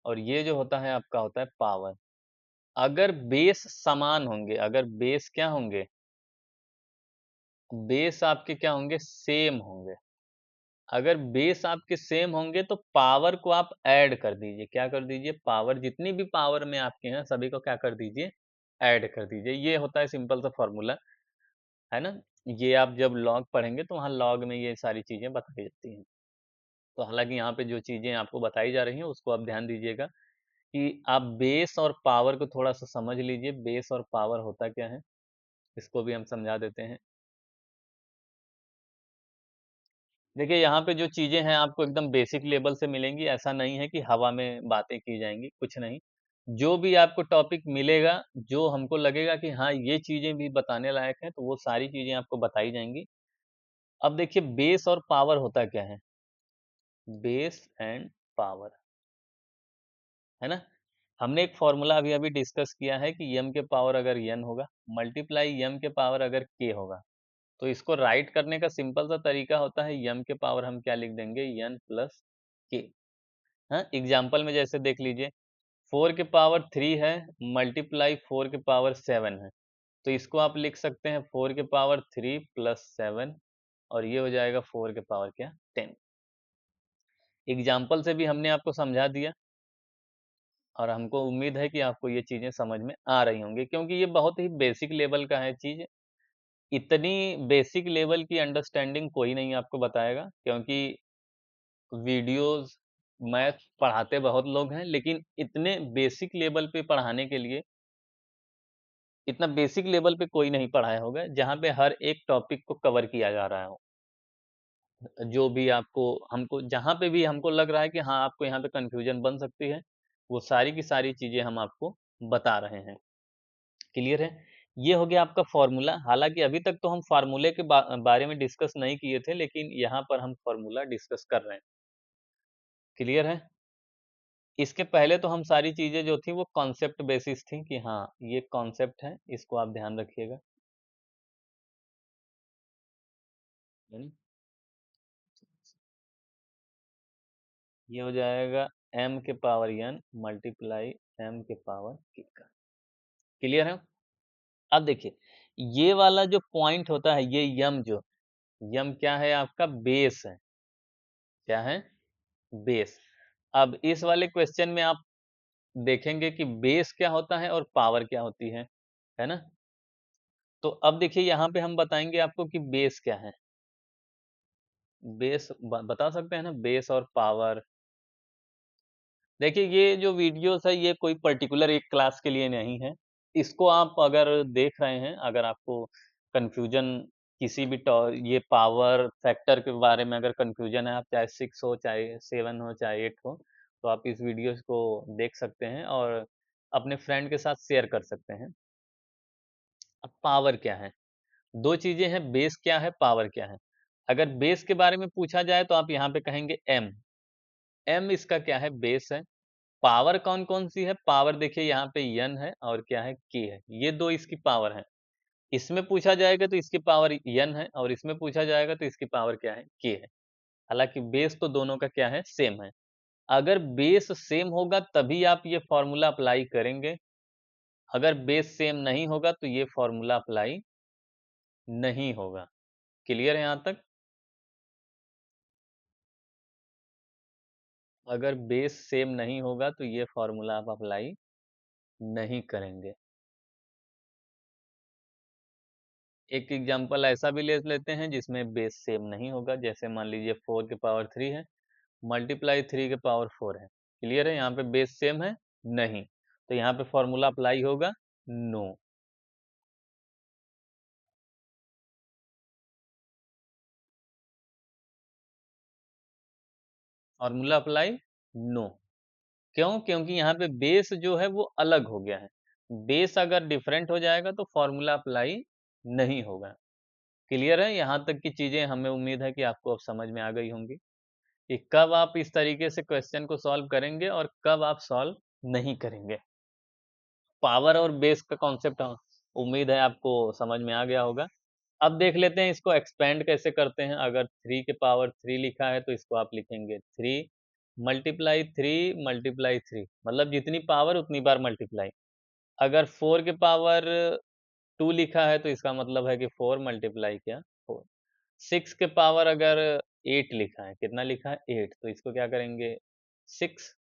और ये जो होता है आपका होता है पावर। अगर बेस समान होंगे, अगर बेस क्या होंगे? बेस आपके क्या होंगे? सेम होंगे। अगर बेस आपके सेम होंगे तो पावर को आप ऐड कर दीजिए। क्या कर दीजिए? पावर, जितनी भी पावर में आपके हैं सभी को क्या कर दीजिए? ऐड कर दीजिए। ये होता है सिंपल सा फॉर्मूला, है ना? ये आप जब लॉग पढ़ेंगे तो वहाँ लॉग में ये सारी चीजें बताई जाती हैं। तो हालांकि यहाँ पे जो चीजें आपको बताई जा रही हैं उसको आप ध्यान दीजिएगा कि आप बेस और पावर को थोड़ा सा समझ लीजिए। बेस और पावर होता क्या है, इसको भी हम समझा देते हैं। देखिए, यहाँ पे जो चीज़ें हैं आपको एकदम बेसिक लेवल से मिलेंगी, ऐसा नहीं है कि हवा में बातें की जाएँगी, कुछ नहीं। जो भी आपको टॉपिक मिलेगा, जो हमको लगेगा कि हाँ, ये चीज़ें भी बताने लायक हैं, तो वो सारी चीज़ें आपको बताई जाएँगी। अब देखिए, बेस और पावर होता क्या है? बेस एंड पावर, है ना? हमने एक फ़ॉर्मूला अभी-अभी डिस्कस किया है कि m के पावर अगर n होगा, मल्टीप्लाई m के पावर अगर k होगा, तो इसको राइट करने का सिंपल सा तरीका होता है, m के पावर हम क्या लिख देंगे? n plus k। हाँ, एग्जाम्पल में जैसे देख लीजिए, 4 के पावर 3 है मल्टीप्लाई 4 के पावर 7 है, तो इसको आप लिख सकते हैं 4 के पावर 3 प्लस 7 और ये हो जाएगा 4 के पावर क्या? 10। एग्जाम्पल से भी हमने आपको समझा दिया और हमको उम्मीद है कि आपको ये चीज़ें समझ में आ रही होंगी, क्योंकि ये बहुत ही बेसिक लेवल का है चीज़। इतनी बेसिक लेवल की अंडरस्टैंडिंग कोई नहीं आपको बताएगा, क्योंकि वीडियोज़, मैथ पढ़ाते बहुत लोग हैं, लेकिन इतने बेसिक लेवल पे पढ़ाने के लिए इतना बेसिक लेवल पे कोई नहीं पढ़ाया होगा, जहाँ पे हर एक टॉपिक को कवर किया जा रहा हो। जो भी आपको हमको जहाँ पे भी हमको लग रहा है कि हाँ, आपको यहाँ पे कन्फ्यूज़न बन सकती है, वो सारी की सारी चीज़ें हम आपको बता रहे हैं। क्लियर है? ये हो गया आपका फ़ॉर्मूला। हालाँकि अभी तक तो हम फ़ॉर्मूले के बारे में डिस्कस नहीं किए थे, लेकिन यहाँ पर हम फ़ॉर्मूला डिस्कस कर रहे हैं। क्लियर है? इसके पहले तो हम सारी चीज़ें जो थी वो कॉन्सेप्ट बेसिस थी कि हाँ, ये कॉन्सेप्ट है, इसको आप ध्यान रखिएगा। यानी ये हो जाएगा m के पावर n मल्टीप्लाई m के पावर k का। क्लियर है? अब देखिए, ये वाला जो पॉइंट होता है, ये यम क्या है? आपका बेस है। क्या है? बेस। अब इस वाले क्वेश्चन में आप देखेंगे कि बेस क्या होता है और पावर क्या होती है ना? तो अब देखिए, यहाँ पे हम बताएँगे आपको कि बेस क्या है। बेस बता सकते हैं ना, बेस और पावर। देखिए, ये जो वीडियोस है ये कोई पर्टिकुलर एक क्लास के लिए नहीं है। इसको आप अगर देख रहे हैं, अगर आपको कन्फ्यूजन किसी भी ये पावर फैक्टर के बारे में अगर कन्फ्यूजन है, आप चाहे 6 हो, चाहे 7 हो, चाहे 8 हो, तो आप इस वीडियोस को देख सकते हैं और अपने फ्रेंड के साथ शेयर कर सकते हैं। अब पावर क्या है? 2 चीज़ें हैं, बेस क्या है, पावर क्या है? अगर बेस के बारे में पूछा जाए तो आप यहाँ पे कहेंगे m। m इसका क्या है? बेस है। पावर कौन-कौन सी है? पावर देखिए यहाँ पे n है और क्या है? k है। ये 2 इसकी पावर हैं। इसमें पूछा जाएगा तो इसकी पावर n है और इसमें पूछा जाएगा तो इसकी पावर क्या है? k है। हालाँकि बेस तो दोनों का क्या है? सेम है। अगर बेस सेम होगा तभी आप ये फ़ॉर्मूला अप्लाई करेंगे। अगर बेस सेम नहीं होगा तो ये फ़ॉर्मूला अप्लाई नहीं होगा। क्लियर है यहाँ तक? अगर बेस सेम नहीं होगा तो ये फ़ॉर्मूला आप अप्लाई नहीं करेंगे। एक एग्जांपल ऐसा भी ले लेते हैं जिसमें बेस सेम नहीं होगा, जैसे मान लीजिए 4 के पावर 3 है, मल्टीप्लाई 3 के पावर 4 है। क्लियर है? यहाँ पे बेस सेम है? नहीं। तो यहाँ पे फॉर्मूला अप्लाई होगा? नो। Formula apply? नो। क्यों? क्योंकि यहाँ पे बेस जो है वो अलग हो गया है। बेस अगर डिफरेंट हो जाएगा तो फॉर्मूला अप्लाई नहीं होगा। क्लियर है? यहाँ तक की चीजें हमें उम्मीद है कि आपको अब समझ में आ गई होंगी कि कब आप इस तरीके से क्वेश्चन को सॉल्व करेंगे और कब आप सॉल्व नहीं करेंगे। पावर और बेस का कॉन्सेप्ट उम्मीद है आपको समझ में आ गया होगा। अब देख लेते हैं इसको एक्सपेंड कैसे करते हैं। अगर 3 के पावर 3 लिखा है तो इसको आप लिखेंगे 3 मल्टीप्लाई 3 मतलब जितनी पावर उतनी बार मल्टीप्लाई। अगर 4 के पावर 2 लिखा है तो इसका मतलब है कि 4 मल्टीप्लाई क्या 4। 6 के पावर अगर 8 लिखा है, कितना लिखा है 8, तो इसको क्या करेंगे 6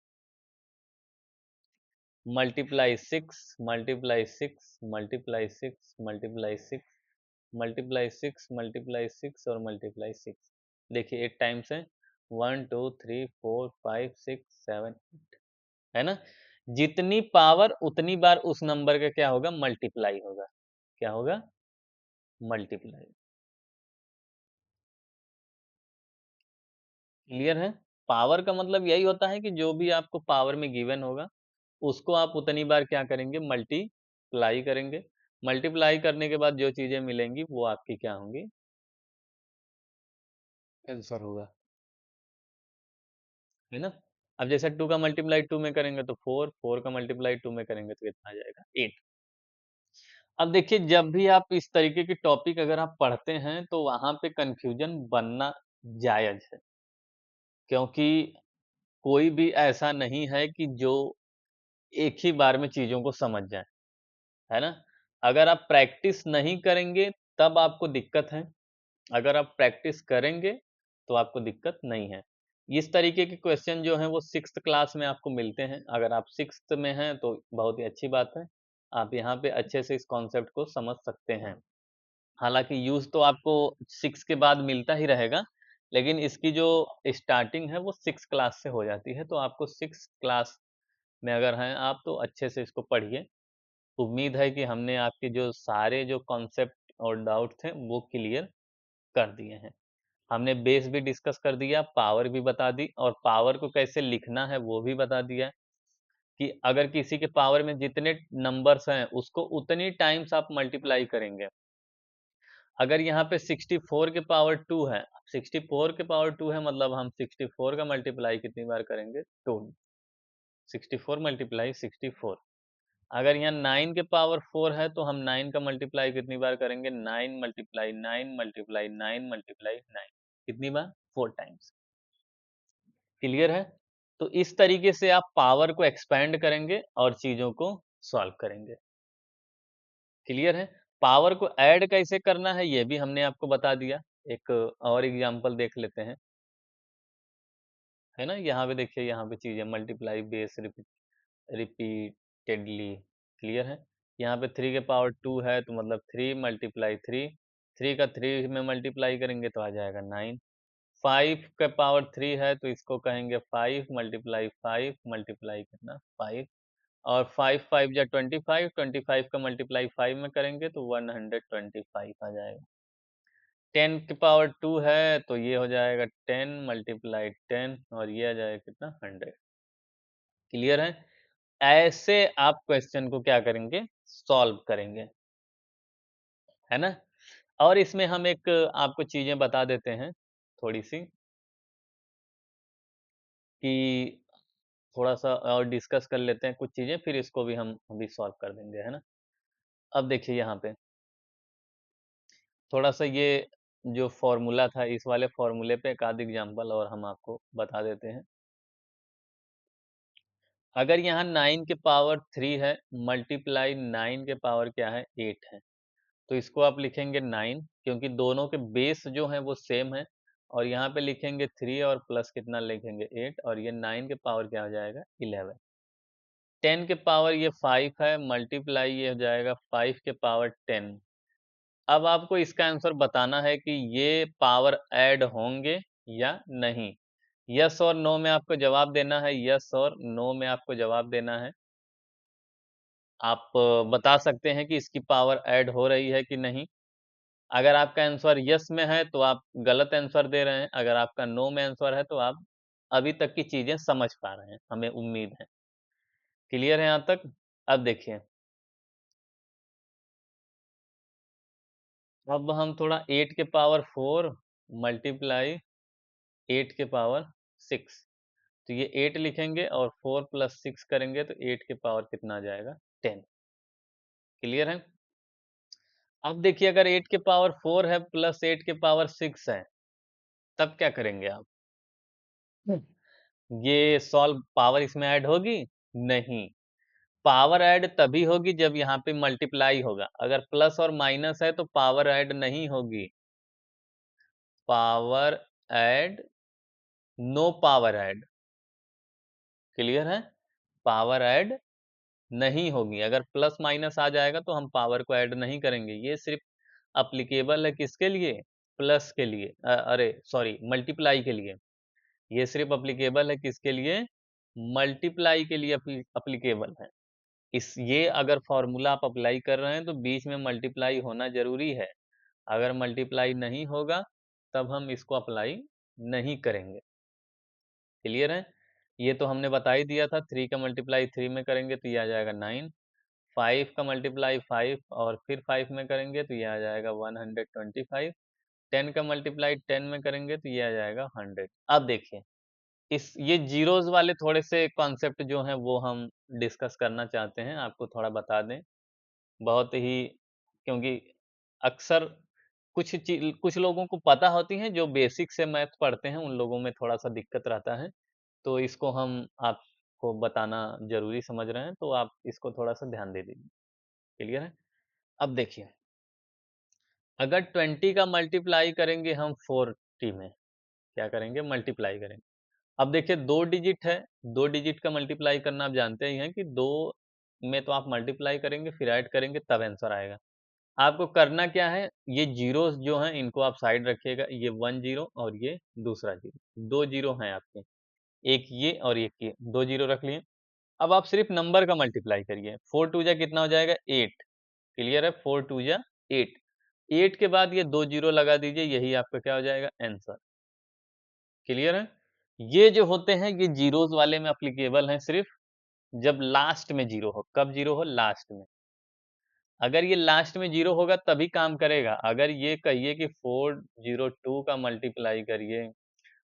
multiply 6 multiply 6 multiply 6 multiply 6 multiply 6 multiply 6 और मल्टीप्लाई 6। देखिए 8 टाइम्स है, 1 2 3 4 5 6 7 8, है ना? जितनी पावर उतनी बार उस नंबर का क्या होगा मल्टीप्लाई होगा। क्या होगा? मल्टीप्लाई। क्लियर है? पावर का मतलब यही होता है कि जो भी आपको पावर में गिवन होगा उसको आप उतनी बार क्या करेंगे मल्टीप्लाई करेंगे। मल्टीप्लाई करने के बाद जो चीजें मिलेंगी वो आपकी क्या होंगी आंसर होगा। है ना? अब जैसे 2 का मल्टीप्लाई 2 में करेंगे तो 4, 4 का मल्टीप्लाई 2 में करेंगे तो कितना आ जाएगा 8। अब देखिए जब भी आप इस तरीके की टॉपिक अगर आप पढ़ते हैं तो वहां पे कंफ्यूजन बनना जायज है, क्योंकि कोई भी ऐसा नहीं है कि जो एक ही बार में चीजों को समझ जाए। है ना? अगर आप प्रैक्टिस नहीं करेंगे तब आपको दिक्कत है, अगर आप प्रैक्टिस करेंगे तो आपको दिक्कत नहीं है। इस तरीके के क्वेश्चन जो हैं वो 6th क्लास में आपको मिलते हैं। अगर आप 6th में हैं तो बहुत ही अच्छी बात है। आप यहाँ पे अच्छे से इस कॉन्सेप्ट को समझ सकते हैं। हालाँकि यूज़ तो आपको 6 के बाद मिलता ही रहेगा, लेकिन इसकी जो स्टार्टिंग है वो 6 क्लास से हो जाती है। तो आपको 6 क्लास में अगर हैं आप तो अच्छे से इसको पढ़िए। उम्मीद है कि हमने आपके जो सारे जो कॉन्सेप्ट और डाउट थे वो क्लियर कर दिए हैं। हमने बेस भी डिस्कस कर दिया, पावर भी बता दी और पावर को कैसे लिखना है वो भी बता दिया कि अगर किसी के पावर में जितने नंबर्स हैं उसको उतनी टाइम्स आप मल्टीप्लाई करेंगे। अगर यहाँ पे 64 के पावर 2 है, 64 के पावर 2 है मतलब हम 64 का मल्टीप्लाई कितनी बार करेंगे 2। 64 मल्टीप्लाई 64। अगर यहाँ 9 के पावर 4 है तो हम 9 का मल्टीप्लाई कितनी बार करेंगे 9 मल्टीप्लाई 9 मल्टीप्लाई 9 मल्टीप्लाई 9। कितनी बार 4 टाइम्स। क्लियर है? तो इस तरीके से आप पावर को एक्सपेंड करेंगे और चीज़ों को सॉल्व करेंगे। क्लियर है? पावर को ऐड कैसे करना है ये भी हमने आपको बता दिया। एक और एग्जांपल देख लेते हैं। है ना? यहाँ पे देखिए यहाँ पे चीज़ें मल्टीप्लाई बेस रिपीटेडली। क्लियर है? यहाँ पे 3 के पावर 2 है तो मतलब 3 मल्टीप्लाई 3, 3 का 3 में मल्टीप्लाई करेंगे तो आ जाएगा 9। 5 का पावर 3 है तो इसको कहेंगे 5 मल्टीप्लाई 5 मल्टीप्लाई कितना 5 और 5 5 जा 25, 25 का मल्टीप्लाई 5 में करेंगे तो 125 आ जाएगा। 10 की पावर 2 है तो ये हो जाएगा 10 मल्टीप्लाई 10 और ये आ जाएगा कितना 100। क्लियर है? ऐसे आप क्वेश्चन को क्या करेंगे सॉल्व करेंगे। है ना? और इसमें हम एक आपको चीजें बता देते हैं थोड़ी सी कि थोड़ा-सा और डिस्कस कर लेते हैं कुछ चीज़ें, फिर इसको भी हम अभी सॉल्व कर देंगे, है ना? अब देखिए यहाँ पे, थोड़ा-सा ये जो फ़ॉर्मूला था, इस वाले फ़ॉर्मूले पे एक आध एग्ज़ाम्पल और हम आपको बता देते हैं। अगर यहाँ 9 के पावर 3 है, मल्टीप्लाई 9 के पावर क्या है 8 है, तो इसको आप लिखेंगे 9 क्योंकि दोनों के बेस जो हैं वो सेम है और यहाँ पे लिखेंगे 3 और प्लस कितना लिखेंगे 8 और ये 9 के पावर क्या हो जाएगा 11। 10 के पावर ये 5 है, मल्टीप्लाई ये हो जाएगा 5 के पावर 10 अब आपको इसका आंसर बताना है कि ये पावर ऐड होंगे या नहीं। यस और नो में आपको जवाब देना है, यस और नो में आपको जवाब देना है। आप बता सकते हैं कि इसकी पावर ऐड हो रही है कि नहीं। अगर आपका आंसर यस में है तो आप गलत आंसर दे रहे हैं, अगर आपका नो में आंसर है तो आप अभी तक की चीजें समझ पा रहे हैं, हमें उम्मीद है। क्लियर है यहाँ तक? अब देखिए, अब हम थोड़ा 8 के पावर 4 मल्टीप्लाई 8 के पावर 6, तो ये 8 लिखेंगे और 4 प्लस 6 करेंगे तो 8 के पावर कितना आ जाएगा? 10। क्लियर है? अब देखिए, अगर 8 के पावर 4 है प्लस 8 के पावर 6 है, तब क्या करेंगे आप? ये सॉल्व पावर इसमें ऐड होगी? नहीं। पावर ऐड तभी होगी जब यहाँ पे मल्टीप्लाई होगा। अगर प्लस और माइनस है तो पावर ऐड नहीं होगी। Power add, no power add. Clear है? पावर ऐड नहीं होगी। अगर प्लस माइनस आ जाएगा तो हम पावर को ऐड नहीं करेंगे। ये सिर्फ अप्लीकेबल है किसके लिए? प्लस के लिए। अरे सॉरी, मल्टीप्लाई के लिए। ये सिर्फ अप्लीकेबल है किसके लिए? मल्टीप्लाई के लिए अप्लीकेबल है। इस ये अगर फॉर्मूला आप अप्लाई कर रहे हैं तो बीच में मल्टीप्लाई होना जरूरी है। अगर मल्टीप्लाई नहीं होगा तब हम इसको अप्लाई नहीं करेंगे। क्लियर है? ये तो हमने बता ही दिया था। 3 का मल्टीप्लाई 3 में करेंगे तो ये आ जाएगा 9। 5 का मल्टीप्लाई 5 और फिर 5 में करेंगे तो ये आ जाएगा 125। 10 का मल्टीप्लाई 10 में करेंगे तो ये आ जाएगा 100। अब देखिए, इस ये जीरोस वाले थोड़े से कॉन्सेप्ट जो हैं वो हम डिस्कस करना चाहते हैं, आपको थोड़ा बता दें। बहुत ही, क्योंकि अक्सर कुछ लोगों को पता होती हैं, जो बेसिक से मैथ पढ़ते हैं उन लोगों में थोड़ा-सा दिक्कत रहता है। तो इसको हम आपको बताना ज़रूरी समझ रहे हैं, तो आप इसको थोड़ा-सा ध्यान दे दीजिए। क्लियर है? अब देखिए, अगर 20 का मल्टीप्लाई करेंगे हम 40 में, क्या करेंगे? मल्टीप्लाई करेंगे। अब देखिए 2 डिजिट है, 2 डिजिट का मल्टीप्लाई करना आप जानते ही हैं कि 2 में तो आप मल्टीप्लाई करेंगे फिर ऐड करेंगे तब आंसर आएगा। आपको करना क्या है? ये ज़ीरोज़ जो हैं इनको आप साइड रखिएगा, ये 1 ज़ीरो और ये दूसरा ज़ीरो, 2 ज़ीरो हैं आपके। एक ये और एक ये, 2 ज़ीरो रख लिए। अब आप सिर्फ नंबर का मल्टीप्लाई करिए। 4 टू जा कितना हो जाएगा? 8। क्लियर है? 4 टू जा 8। 8 के बाद ये 2 ज़ीरो लगा दीजिए, यही आपका क्या हो जाएगा? आंसर। क्लियर है? ये जो होते हैं ये ज़ीरोज़ वाले में एप्लीकेबल हैं सिर्फ जब लास्ट में ज़ीरो हो। कब ज़ीरो हो? लास्ट में। अगर ये लास्ट में 0 होगा तभी काम करेगा। अगर ये कहिए कि 402 का मल्टीप्लाई करिए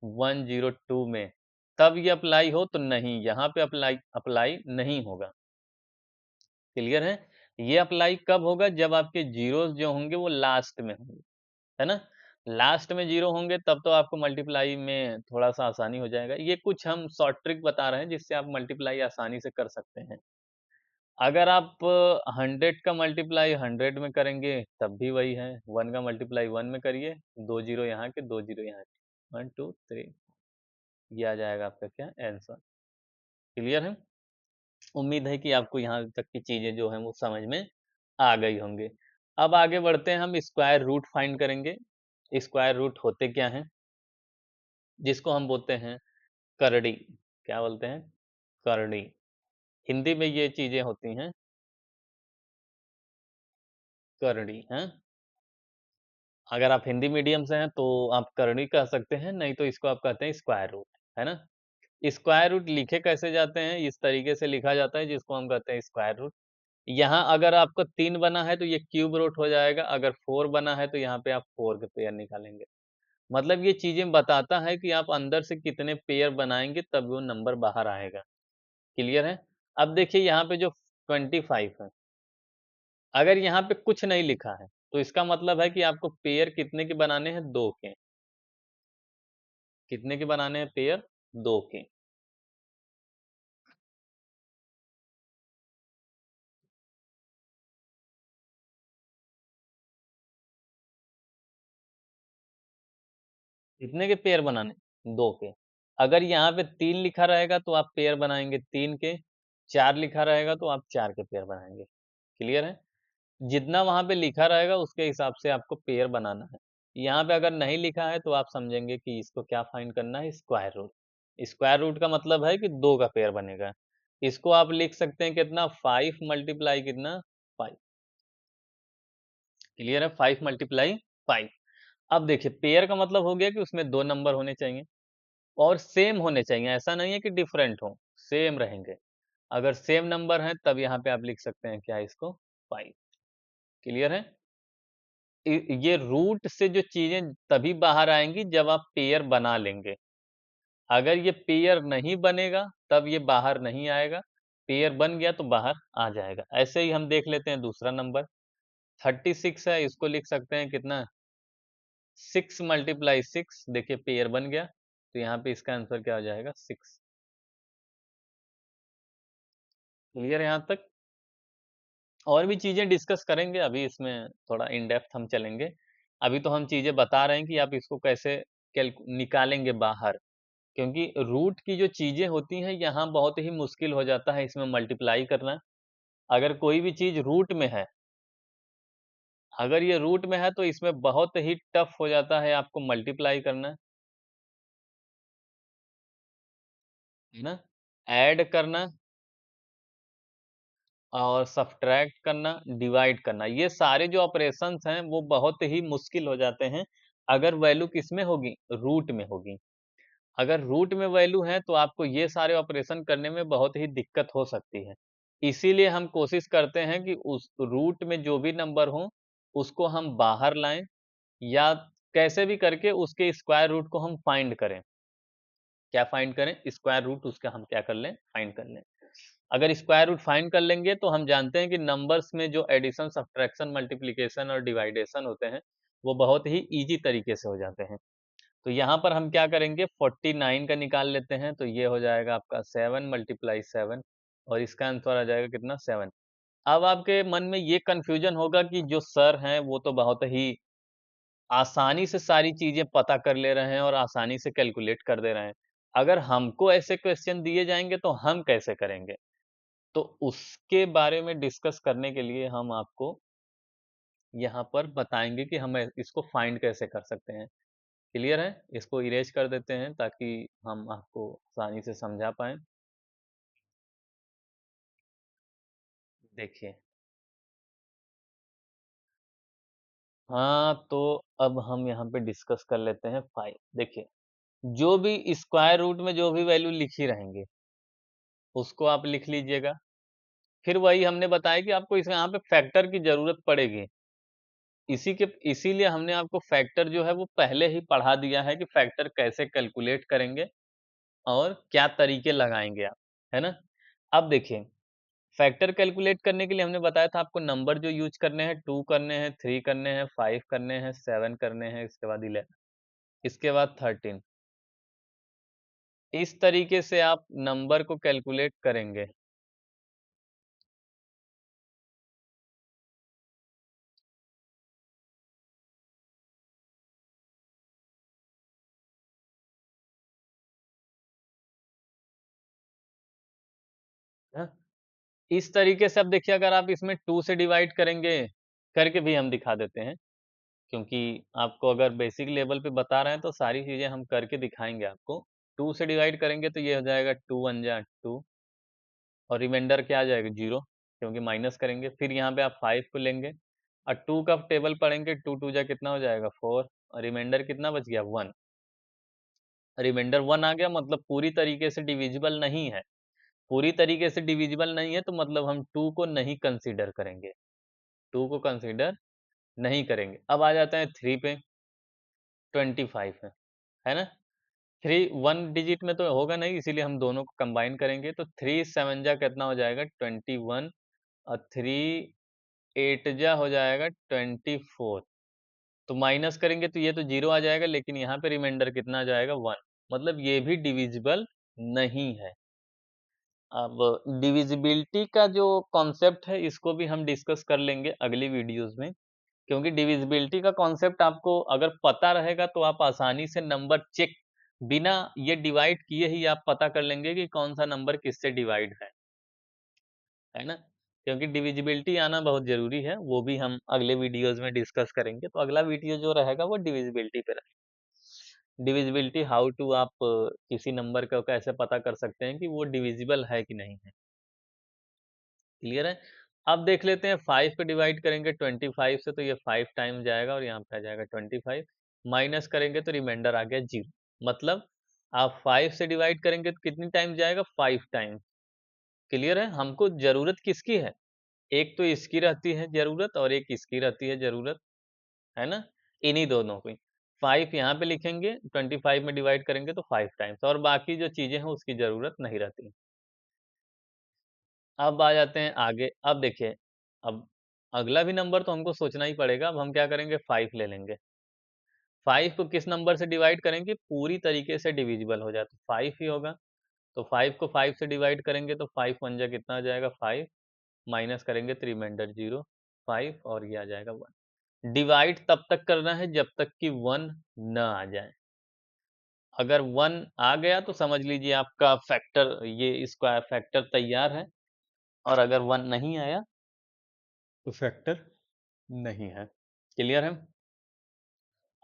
102 में, तब ये अप्लाई हो तो नहीं, यहाँ पे अप्लाई अप्लाई नहीं होगा। क्लियर है? ये अप्लाई कब होगा? जब आपके ज़ीरोज़ जो होंगे वो लास्ट में होंगे, है ना? लास्ट में 0 होंगे तब तो आपको मल्टीप्लाई में थोड़ा-सा आसानी हो जाएगा। ये कुछ हम शॉर्ट ट्रिक बता रहे हैं जिससे आप मल्टीप्लाई आसानी से कर सकते हैं। अगर आप 100 का मल्टीप्लाई 100 में करेंगे तब भी वही है। 1 का मल्टीप्लाई 1 में करिए, 2 ज़ीरो यहाँ के, 2 ज़ीरो यहाँ के। 1 2 3, ये आ जाएगा आपका क्या? आंसर। क्लियर है? उम्मीद है कि आपको यहाँ तक की चीज़ें जो हैं वो समझ में आ गई होंगी। अब आगे बढ़ते हैं, हम स्क्वायर रूट फाइंड करेंगे। स्क्वायर रूट होते क्या हैं? जिसको हम बोलते हैं करड़ी। क्या बोलते हैं? करड़ी। हिंदी में ये चीज़ें होती हैं करड़ी, हैं? अगर आप हिंदी मीडियम से हैं तो आप करनी कह सकते हैं, नहीं तो इसको आप कहते हैं स्क्वायर रूट, है ना? स्क्वायर रूट लिखे कैसे जाते हैं? इस तरीके से लिखा जाता है जिसको हम कहते हैं स्क्वायर रूट। यहाँ अगर आपका 3 बना है तो ये क्यूब रूट हो जाएगा, अगर 4 बना है तो यहाँ पे आप 4 के पेयर निकालेंगे। मतलब ये चीज़ें बताता है कि आप अंदर से कितने पेयर बनाएँगे तब वो नंबर बाहर आएगा। क्लियर है? अब देखिए यहाँ पे जो 25 है, अगर यहाँ पे कुछ नहीं लिखा है, तो इसका मतलब है कि आपको पेयर कितने के बनाने हैं? 2 के। कितने के बनाने हैं पेयर? 2 के। कितने के पेयर बनाने? 2 के। अगर यहाँ पे 3 लिखा रहेगा तो आप पेयर बनाएँगे 3 के, 4 लिखा रहेगा तो आप 4 के पेयर बनाएँगे। क्लियर है? जितना वहां पे लिखा रहेगा उसके हिसाब से आपको पेयर बनाना है। यहाँ पे अगर नहीं लिखा है तो आप समझेंगे कि इसको क्या फाइंड करना है, स्क्वायर रूट। स्क्वायर रूट का मतलब है कि दो का पेयर बनेगा। इसको आप लिख सकते हैं कितना, 5 मल्टीप्लाई कितना, 5। क्लियर है, 5 मल्टीप्लाई 5। अब देखिए पेयर का मतलब हो गया कि उसमें दो नंबर होने चाहिए और सेम होने चाहिए, ऐसा नहीं है कि डिफरेंट हो, सेम रहेंगे। अगर सेम नंबर है तब यहाँ पे आप लिख सकते हैं क्या, इसको 5। क्लियर है। ये रूट से जो चीजें तभी बाहर आएंगी जब आप पेयर बना लेंगे। अगर ये पेयर नहीं बनेगा तब ये बाहर नहीं आएगा, पेयर बन गया तो बाहर आ जाएगा। ऐसे ही हम देख लेते हैं दूसरा नंबर 36 है, इसको लिख सकते हैं कितना, 6 मल्टीप्लाई 6। देखिए पेयर बन गया, तो यहाँ पे इसका आंसर क्या हो जाएगा, 6। क्लियर है यहाँ तक। और भी चीजें डिस्कस करेंगे, अभी इसमें थोड़ा इन डेप्थ हम चलेंगे। अभी तो हम चीजें बता रहे हैं कि आप इसको कैसे निकालेंगे बाहर, क्योंकि रूट की जो चीजें होती हैं यहाँ बहुत ही मुश्किल हो जाता है इसमें मल्टीप्लाई करना। अगर कोई भी चीज रूट में है, अगर ये रूट में है तो इसमें बहुत ही टफ हो जाता है आपको मल्टीप्लाई करना, है ना, ऐड करना और सब्ट्रैक्ट करना, डिवाइड करना, ये सारे जो ऑपरेशंस हैं वो बहुत ही मुश्किल हो जाते हैं अगर वैल्यू किसमें होगी, रूट में होगी। अगर रूट में वैल्यू है तो आपको ये सारे ऑपरेशन करने में बहुत ही दिक्कत हो सकती है। इसीलिए हम कोशिश करते हैं कि उस रूट में जो भी नंबर हो उसको हम बाहर लाएं, या कैसे भी करके उसके स्क्वायर रूट को हम फाइंड करें। क्या फाइंड करें, स्क्वायर रूट उसका हम क्या कर लें, फाइंड कर लें। अगर स्क्वायर रूट फाइंड कर लेंगे तो हम जानते हैं कि नंबर्स में जो एडिशन, सब्ट्रैक्शन, मल्टीप्लिकेशन और डिवाइडेशन होते हैं वो बहुत ही इजी तरीके से हो जाते हैं। तो यहाँ पर हम क्या करेंगे, 49 का निकाल लेते हैं, तो ये हो जाएगा आपका 7 मल्टीप्लाई 7 और इसका आंसर आ जाएगा कितना, 7। अब आपके मन में ये कंफ्यूजन होगा कि जो सर हैं वो तो बहुत ही आसानी से सारी चीजें पता कर ले रहे हैं और आसानी से कैलकुलेट कर दे रहे हैं। अगर हमको ऐसे क्वेश्चन दिए जाएंगे तो हम कैसे करेंगे? तो उसके बारे में डिस्कस करने के लिए हम आपको यहाँ पर बताएंगे कि हम इसको फाइंड कैसे कर सकते हैं। क्लियर है? इसको इरेज कर देते हैं ताकि हम आपको आसानी से समझा पाएँ। देखिए, हाँ, तो अब हम यहाँ पे डिस्कस कर लेते हैं 5। देखिए, जो भी स्क्वायर रूट में जो भी वैल्यू लिखी रहेंगी, उसको आप लिख लीजिएगा। फिर वही हमने बताया कि आपको इसमें यहाँ पे फैक्टर की ज़रूरत पड़ेगी। इसीलिए हमने आपको फैक्टर जो है वो पहले ही पढ़ा दिया है कि फैक्टर कैसे कैलकुलेट करेंगे और क्या तरीके लगाएँगे आप, है ना? अब देखिए, फैक्टर कैलकुलेट करने के लिए हमने बताया था आपको नंबर जो यूज़ करने हैं, 2 करने हैं, 3 करने हैं, 5 करने हैं, 7 करने हैं, इसके बाद 11, इसके बाद 13। इस तरीके से आप नंबर को कैलकुलेट करेंगे। हाँ, इस तरीके से अब देखिए अगर आप इसमें 2 से डिवाइड करेंगे, करके भी हम दिखा देते हैं, क्योंकि आपको अगर बेसिक लेवल पे बता रहे हैं तो सारी चीज़ें हम करके दिखाएँगे आपको। 2 से डिवाइड करेंगे तो ये हो जाएगा 2 वन जा 2 और रिमाइंडर क्या आ जाएगा 0, क्योंकि माइनस करेंगे। फिर यहाँ पे आप 5 को लेंगे और 2 का टेबल पढ़ेंगे, 2 2 जा कितना हो जाएगा 4 और रिमाइंडर कितना बच गया 1। रिमाइंडर 1 आ गया, मतलब पूरी तरीके से डिविजिबल नहीं है। पूरी तरीके से डिविजिबल नहीं है तो मतलब हम 2 को नहीं कंसीडर करेंगे, 2 को कंसीडर नहीं करेंगे। अब आ जाते हैं 3 पे, 25 है ना? 3 1 डिजिट में तो होगा नहीं, इसीलिए हम दोनों को कंबाइन करेंगे, तो 3 7 जा कितना हो जाएगा 21 और 3 8 जा हो जाएगा 24। तो माइनस करेंगे तो ये तो 0 आ जाएगा, लेकिन यहाँ पे रिमाइंडर कितना आ जाएगा 1, मतलब ये भी डिविजिबल नहीं है। अब डिविजिबिलिटी का जो कॉन्सेप्ट है इसको भी हम डिस्कस कर लेंगे अगली वीडियोस में, क्योंकि डिविजिबिलिटी का कॉन्सेप्ट आपको अगर पता रहेगा तो आप आसानी से नंबर चेक बिना ये डिवाइड किए ही आप पता कर लेंगे कि कौन सा नंबर किससे डिवाइड है ना? क्योंकि डिविजिबिलिटी आना बहुत जरूरी है, वो भी हम अगले वीडियोस में डिस्कस करेंगे। तो अगला वीडियो जो रहेगा वो डिविजिबिलिटी पे रहेगा। डिविजिबिलिटी हाउ टू आप किसी नंबर का कैसे पता कर सकते हैं कि वो डिविजिबल है कि नहीं है। क्लियर है। अब देख लेते हैं 5 पे डिवाइड करेंगे 25 से तो ये 5 टाइम जाएगा और यहाँ पे आ जाएगा 25, माइनस करेंगे तो रिमाइंडर आ गया 0। मतलब आप 5 से डिवाइड करेंगे तो कितनी टाइम जाएगा, 5 टाइम। क्लियर है। हमको जरूरत किसकी है, एक तो इसकी रहती है जरूरत और एक इसकी रहती है जरूरत, है ना, इन्हीं दोनों की। 5 यहाँ पे लिखेंगे, 25 में डिवाइड करेंगे तो 5 टाइम्स, और बाकी जो चीजें हैं उसकी जरूरत नहीं रहती। अब आ जाते हैं आगे। अब देखिए, अब अगला भी नंबर तो हमको सोचना ही पड़ेगा। अब हम क्या करेंगे, 5 ले लेंगे। 5 को किस नंबर से डिवाइड करेंगे, पूरी तरीके से डिविजिबल हो जाए तो 5 ही होगा। तो 5 को 5 से डिवाइड करेंगे तो 5 वन जा कितना आ जाएगा, 5, माइनस करेंगे तो रिमाइंडर 0, 5 और ये आ जाएगा 1। डिवाइड तब तक करना है जब तक कि 1 न आ जाए। अगर 1 आ गया तो समझ लीजिए आपका फैक्टर, ये स्क्वायर फैक्टर तैयार है, और अगर 1 नहीं आया तो फैक्टर नहीं है। क्लियर है।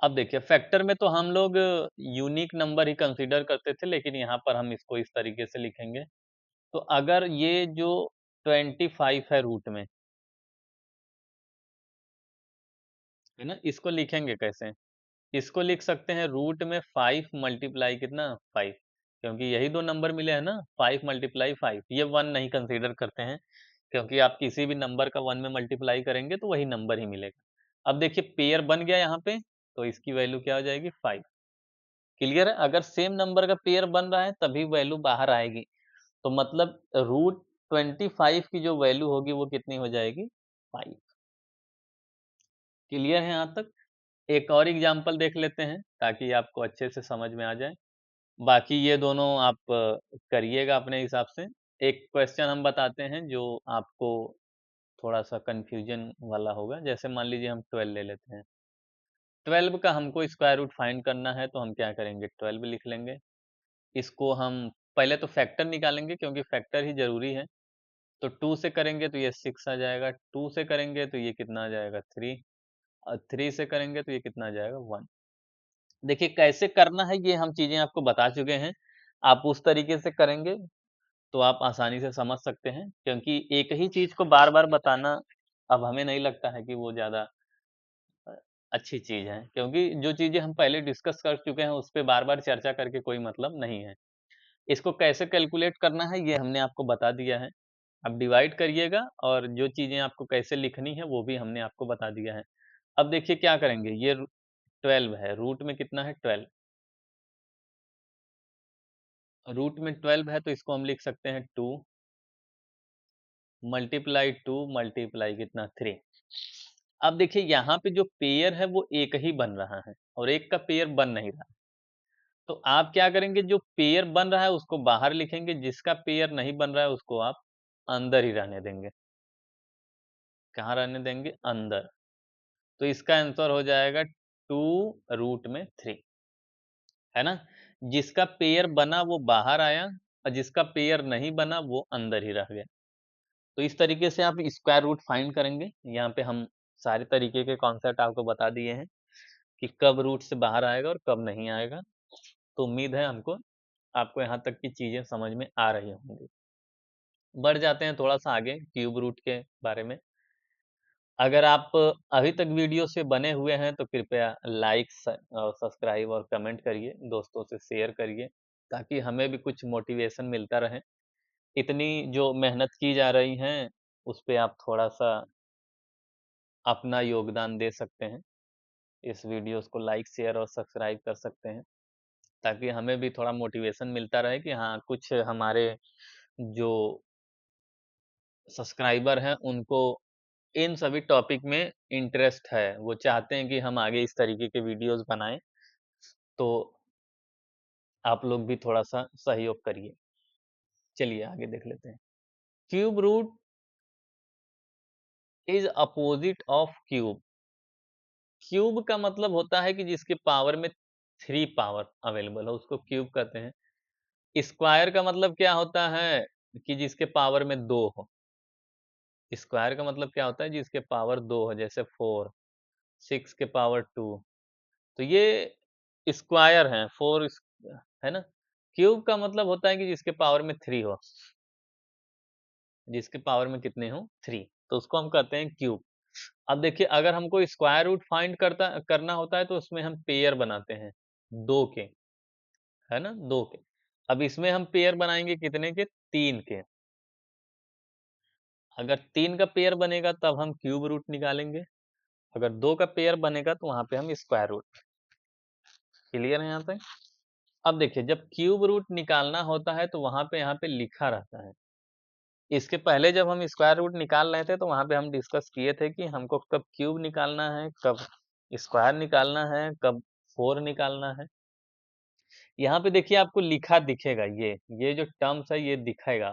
अब देखिए, फैक्टर में तो हम लोग यूनिक नंबर ही कंसीडर करते थे, लेकिन यहाँ पर हम इसको इस तरीके से लिखेंगे। तो अगर ये जो 25 है रूट में, है ना, इसको लिखेंगे कैसे, इसको लिख सकते हैं रूट में 5 मल्टीप्लाई कितना, 5, क्योंकि यही दो नंबर मिले हैं ना, 5 मल्टीप्लाई 5। ये 1 नहीं कंसीडर करते हैं, क्योंकि आप किसी भी नंबर का 1 में मल्टीप्लाई करेंगे तो वही नंबर ही मिलेगा। अब देखिए पेयर बन गया यहाँ पे, तो इसकी वैल्यू क्या हो जाएगी, 5। क्लियर है। अगर सेम नंबर का पेयर बन रहा है तभी वैल्यू बाहर आएगी। तो मतलब रूट 25 की जो वैल्यू होगी वो कितनी हो जाएगी, 5। क्लियर है यहाँ तक। एक और एग्जांपल देख लेते हैं ताकि आपको अच्छे से समझ में आ जाए। बाकी ये दोनों आप करिएगा अपने हिसाब से। एक क्वेश्चन हम बताते हैं जो आपको थोड़ा सा कंफ्यूजन वाला होगा। जैसे मान लीजिए हम 12 ले लेते हैं। 12 का हमको स्क्वायर रूट फाइंड करना है, तो हम क्या करेंगे, 12 लिख लेंगे। इसको हम पहले तो फैक्टर निकालेंगे, क्योंकि फैक्टर ही जरूरी है। तो 2 से करेंगे तो ये 6 आ जाएगा, 2 से करेंगे तो ये कितना आ जाएगा, 3, और 3 से करेंगे तो ये कितना आ जाएगा, 1। देखिए कैसे करना है ये हम चीजें आपको बता चुके हैं। आप उस तरीके से करेंगे तो आप आसानी से समझ सकते हैं, क्योंकि एक ही चीज को बार बार बताना अब हमें नहीं लगता है कि वो ज्यादा अ, अच्छी चीज है, क्योंकि जो चीजें हम पहले डिस्कस कर चुके हैं उस पे बार बार चर्चा करके कोई मतलब नहीं है। इसको कैसे कैलकुलेट करना है ये हमने आपको बता दिया है। अब डिवाइड करिएगा, और जो चीजें आपको कैसे लिखनी है वो भी हमने आपको बता दिया है। अब देखिए क्या करेंगे, ये 12 है, रूट में कितना है, 12। रूट में 12 है तो इसको हम लिख सकते हैं 2 मल्टीप्लाई 2 मल्टीप्लाई कितना, 3। अब देखिए यहाँ पे जो पेयर है वो एक ही बन रहा है और एक का पेयर बन नहीं रहा। तो आप क्या करेंगे, जो पेयर बन रहा है उसको बाहर लिखेंगे, जिसका पेयर नहीं बन रहा है उसको आप अंदर ही रहने देंगे। कहाँ रहने देंगे, अंदर। तो इसका आंसर हो जाएगा 2 रूट में 3, है ना। जिसका पेयर बना वो बाहर आया, और जिसका पेयर नहीं बना वो अंदर ही रह गया। तो इस तरीके से आप स्क्वायर रूट फाइंड करेंगे। यहाँ पे हम सारे तरीके के कॉन्सेप्ट आपको बता दिए हैं कि कब रूट से बाहर आएगा और कब नहीं आएगा। तो उम्मीद है हमको आपको यहाँ तक की चीजें समझ में आ रही होंगी। बढ़ जाते हैं थोड़ा सा आगे क्यूब रूट के बारे में। अगर आप अभी तक वीडियो से बने हुए हैं तो कृपया लाइक, सब्सक्राइब और कमेंट करिए, दोस्तों से शेयर करिए, ताकि हमें भी कुछ मोटिवेशन मिलता रहे। इतनी जो मेहनत की जा रही है उस पे आप थोड़ा सा अपना योगदान दे सकते हैं। इस वीडियोस को लाइक, शेयर और सब्सक्राइब कर सकते हैं, ताकि हमें भी थोड़ा मोटिवेशन मिलता रहे कि हाँ, कुछ हमारे जो सब्सक्राइबर हैं उनको इन सभी टॉपिक में इंटरेस्ट है। वो चाहते हैं कि हम आगे इस तरीके के वीडियोस बनाएं। तो आप लोग भी थोड़ा सा सहयोग करिए। चलिए आगे देख लेते हैं। Cube root is opposite of cube. Cube का मतलब होता है कि जिसके पावर में 3 पावर अवेलेबल हो उसको क्यूब कहते हैं। स्क्वायर का मतलब क्या होता है, कि जिसके पावर में 2 हो। स्क्वायर का मतलब क्या होता है, जिसके पावर 2 हो, जैसे 4, 6 के पावर 2, तो ये स्क्वायर है। 4 है ना। क्यूब का मतलब होता है कि जिसके पावर में 3 हो, जिसके पावर में कितने हो, 3, तो उसको हम कहते हैं क्यूब। अब देखिए, अगर हमको स्क्वायर रूट फाइंड करना होता है तो उसमें हम पेयर बनाते हैं 2 के, है ना, 2 के। अब इसमें हम पेयर बनाएंगे कितने के, 3 के। अगर 3 का पेयर बनेगा तब हम क्यूब रूट निकालेंगे, अगर 2 का पेयर बनेगा तो वहां पे हम स्क्वायर रूट। क्लियर है यहाँ तक। अब देखिए, जब क्यूब रूट निकालना होता है तो वहां पे यहाँ पे लिखा रहता है। इसके पहले जब हम स्क्वायर रूट निकाल रहे थे तो वहां पे हम डिस्कस किए थे कि हमको कब क्यूब निकालना है, कब स्क्वायर निकालना है, कब 4 निकालना है। यहाँ पे देखिए आपको लिखा दिखेगा, ये जो टर्म्स है ये दिखेगा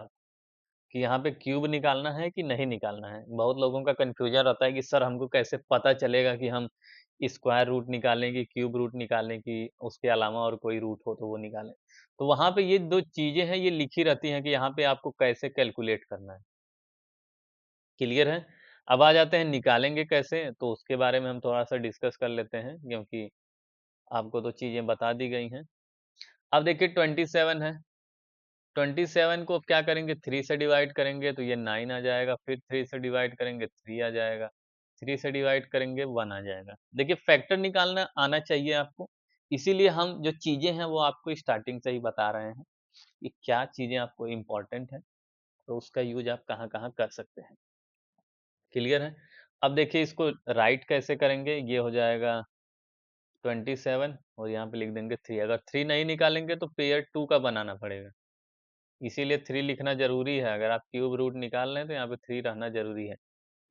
कि यहाँ पे क्यूब निकालना है कि नहीं निकालना है। बहुत लोगों का कंफ्यूजन रहता है कि सर हमको कैसे पता चलेगा कि हम स्क्वायर रूट निकालें कि क्यूब रूट निकालें, कि उसके अलावा और कोई रूट हो तो वो निकालें। तो वहाँ पे ये 2 चीज़ें हैं, ये लिखी रहती हैं कि यहाँ पे आपको कैसे कैलकुलेट करना है। क्लियर है? अब आ जाते हैं निकालेंगे कैसे, तो उसके बारे में हम थोड़ा-सा डिस्कस कर लेते हैं, क्योंकि आपको तो चीज़ें बता दी गई हैं। अब देखिए 27 है, 27 को अब क्या करेंगे, 3 से डिवाइड करेंगे तो ये 9 आ जाएगा, फिर 3 से डिवाइड करेंगे 3 आ जाएगा, 3 से डिवाइड करेंगे 1 आ जाएगा। देखिए फैक्टर निकालना आना चाहिए आपको, इसीलिए हम जो चीज़ें हैं वो आपको स्टार्टिंग से ही बता रहे हैं कि क्या चीज़ें आपको इम्पोर्टेंट हैं, तो उसका यूज़ आप कहाँ-कहाँ कर सकते हैं। क्लियर है? अब देखिए इसको राइट कैसे करेंगे, ये हो जाएगा 27 और यहाँ पे लिख देंगे 3। अगर 3 नहीं निकालेंगे तो पेयर 2 का बनाना पड़ेगा। इसीलिए 3 लिखना ज़रूरी है, अगर आप क्यूब रूट निकाल रहे हैं तो यहाँ पे 3 रहना ज़रूरी है।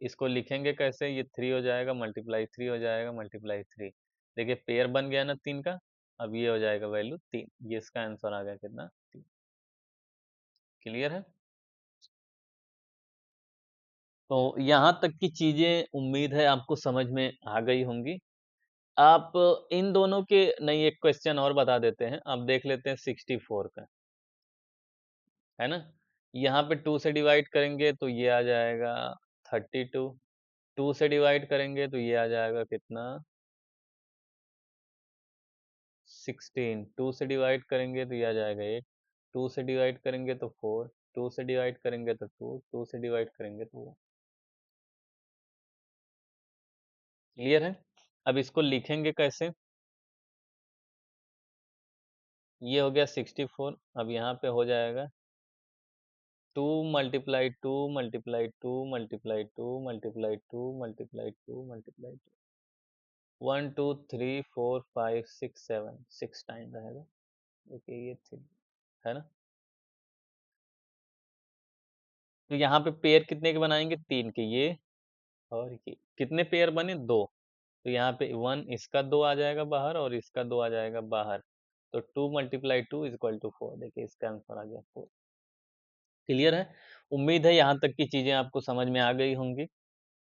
इसको लिखेंगे कैसे, ये 3 हो जाएगा मल्टीप्लाई 3 हो जाएगा मल्टीप्लाई 3। देखिए पेयर बन गया ना 3 का, अब ये हो जाएगा वैल्यू 3, ये इसका आंसर आ गया कितना, 3। क्लियर है? तो यहाँ तक की चीज़ें उम्मीद है आपको समझ में आ गई होंगी। आप इन दोनों के नहीं, एक क्वेश्चन और बता देते हैं, अब देख लेते हैं 64 का, है ना? यहाँ पे 2 से डिवाइड करेंगे तो ये आ जाएगा 32, 2 से डिवाइड करेंगे तो ये आ जाएगा कितना, 16, 2 से डिवाइड करेंगे तो ये आ जाएगा 8, 2 से डिवाइड करेंगे तो 4, 2 से डिवाइड करेंगे तो 2, 2 से डिवाइड करेंगे तो 1। क्लियर है? अब इसको लिखेंगे कैसे, ये हो गया 64, अब यहाँ पे हो जाएगा 2 multiply 2 multiply 2 multiply 2 multiply 2 multiply 2 multiply 2, 1 2 3 4 5 6 7, 6 time रहेगा। ओके, ये 3 है ना। तो यहाँ पे पेयर कितने के बनाएंगे, 3 के, ये और ये कितने पेयर बने, 2। तो यहाँ पे 1 इसका 2 आ जाएगा बाहर और इसका 2 आ जाएगा बाहर, तो 2 मल्टीप्लाई 2 इज इक्वल टू 4। देखिए इसका आंसर आ गया 4। क्लियर है? उम्मीद है यहाँ तक की चीजें आपको समझ में आ गई होंगी।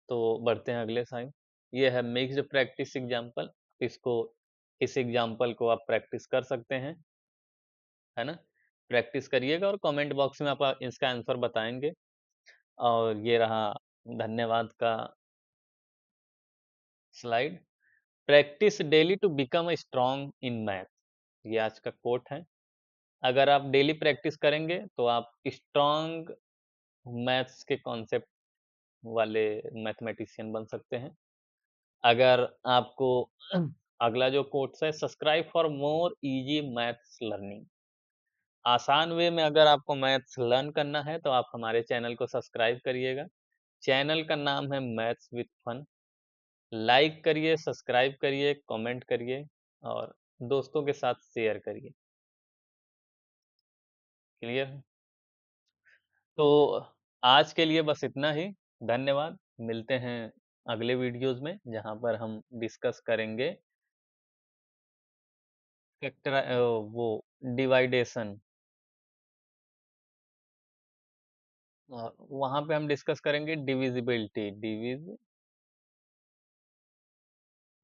तो बढ़ते हैं अगले साइन। ये है मिक्स्ड प्रैक्टिस एग्जाम्पल। इसको, इस एग्जाम्पल को आप प्रैक्टिस कर सकते हैं, है ना। प्रैक्टिस करिएगा और कमेंट बॉक्स में आप इसका आंसर बताएंगे। और ये रहा धन्यवाद का slide. Practice daily to become strong in math, ये आज का कोट है। अगर आप डेली प्रैक्टिस करेंगे तो आप स्ट्रांग मैथ्स के कॉन्सेप्ट वाले मैथमेटिशियन बन सकते हैं। अगर आपको अगला जो कोट्स है, subscribe for more easy maths learning, आसान वे में अगर आपको मैथ्स लर्न करना है तो आप हमारे चैनल को सब्सक्राइब करिएगा। चैनल का नाम है मैथ्स विद फन। लाइक करिए, सब्सक्राइब करिए, कमेंट करिए और दोस्तों के साथ शेयर करिए। क्लियर है? तो आज के लिए बस इतना ही। धन्यवाद। मिलते हैं अगले वीडियोस में, जहां पर हम डिस्कस करेंगे फैक्टर, वो डिवाइडेशन, और वहां पे हम डिस्कस करेंगे डिविजिबिलिटी,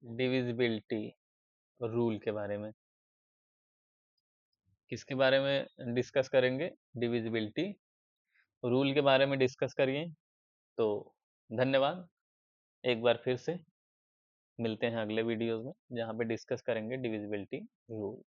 डिविजिबिलिटी रूल के बारे में। किसके बारे में डिस्कस करेंगे, डिविजिबिलिटी रूल के बारे में डिस्कस करिए। तो धन्यवाद। एक बार फिर से मिलते हैं अगले वीडियोज़ में, जहाँ पे डिस्कस करेंगे डिविजिबिलिटी रूल।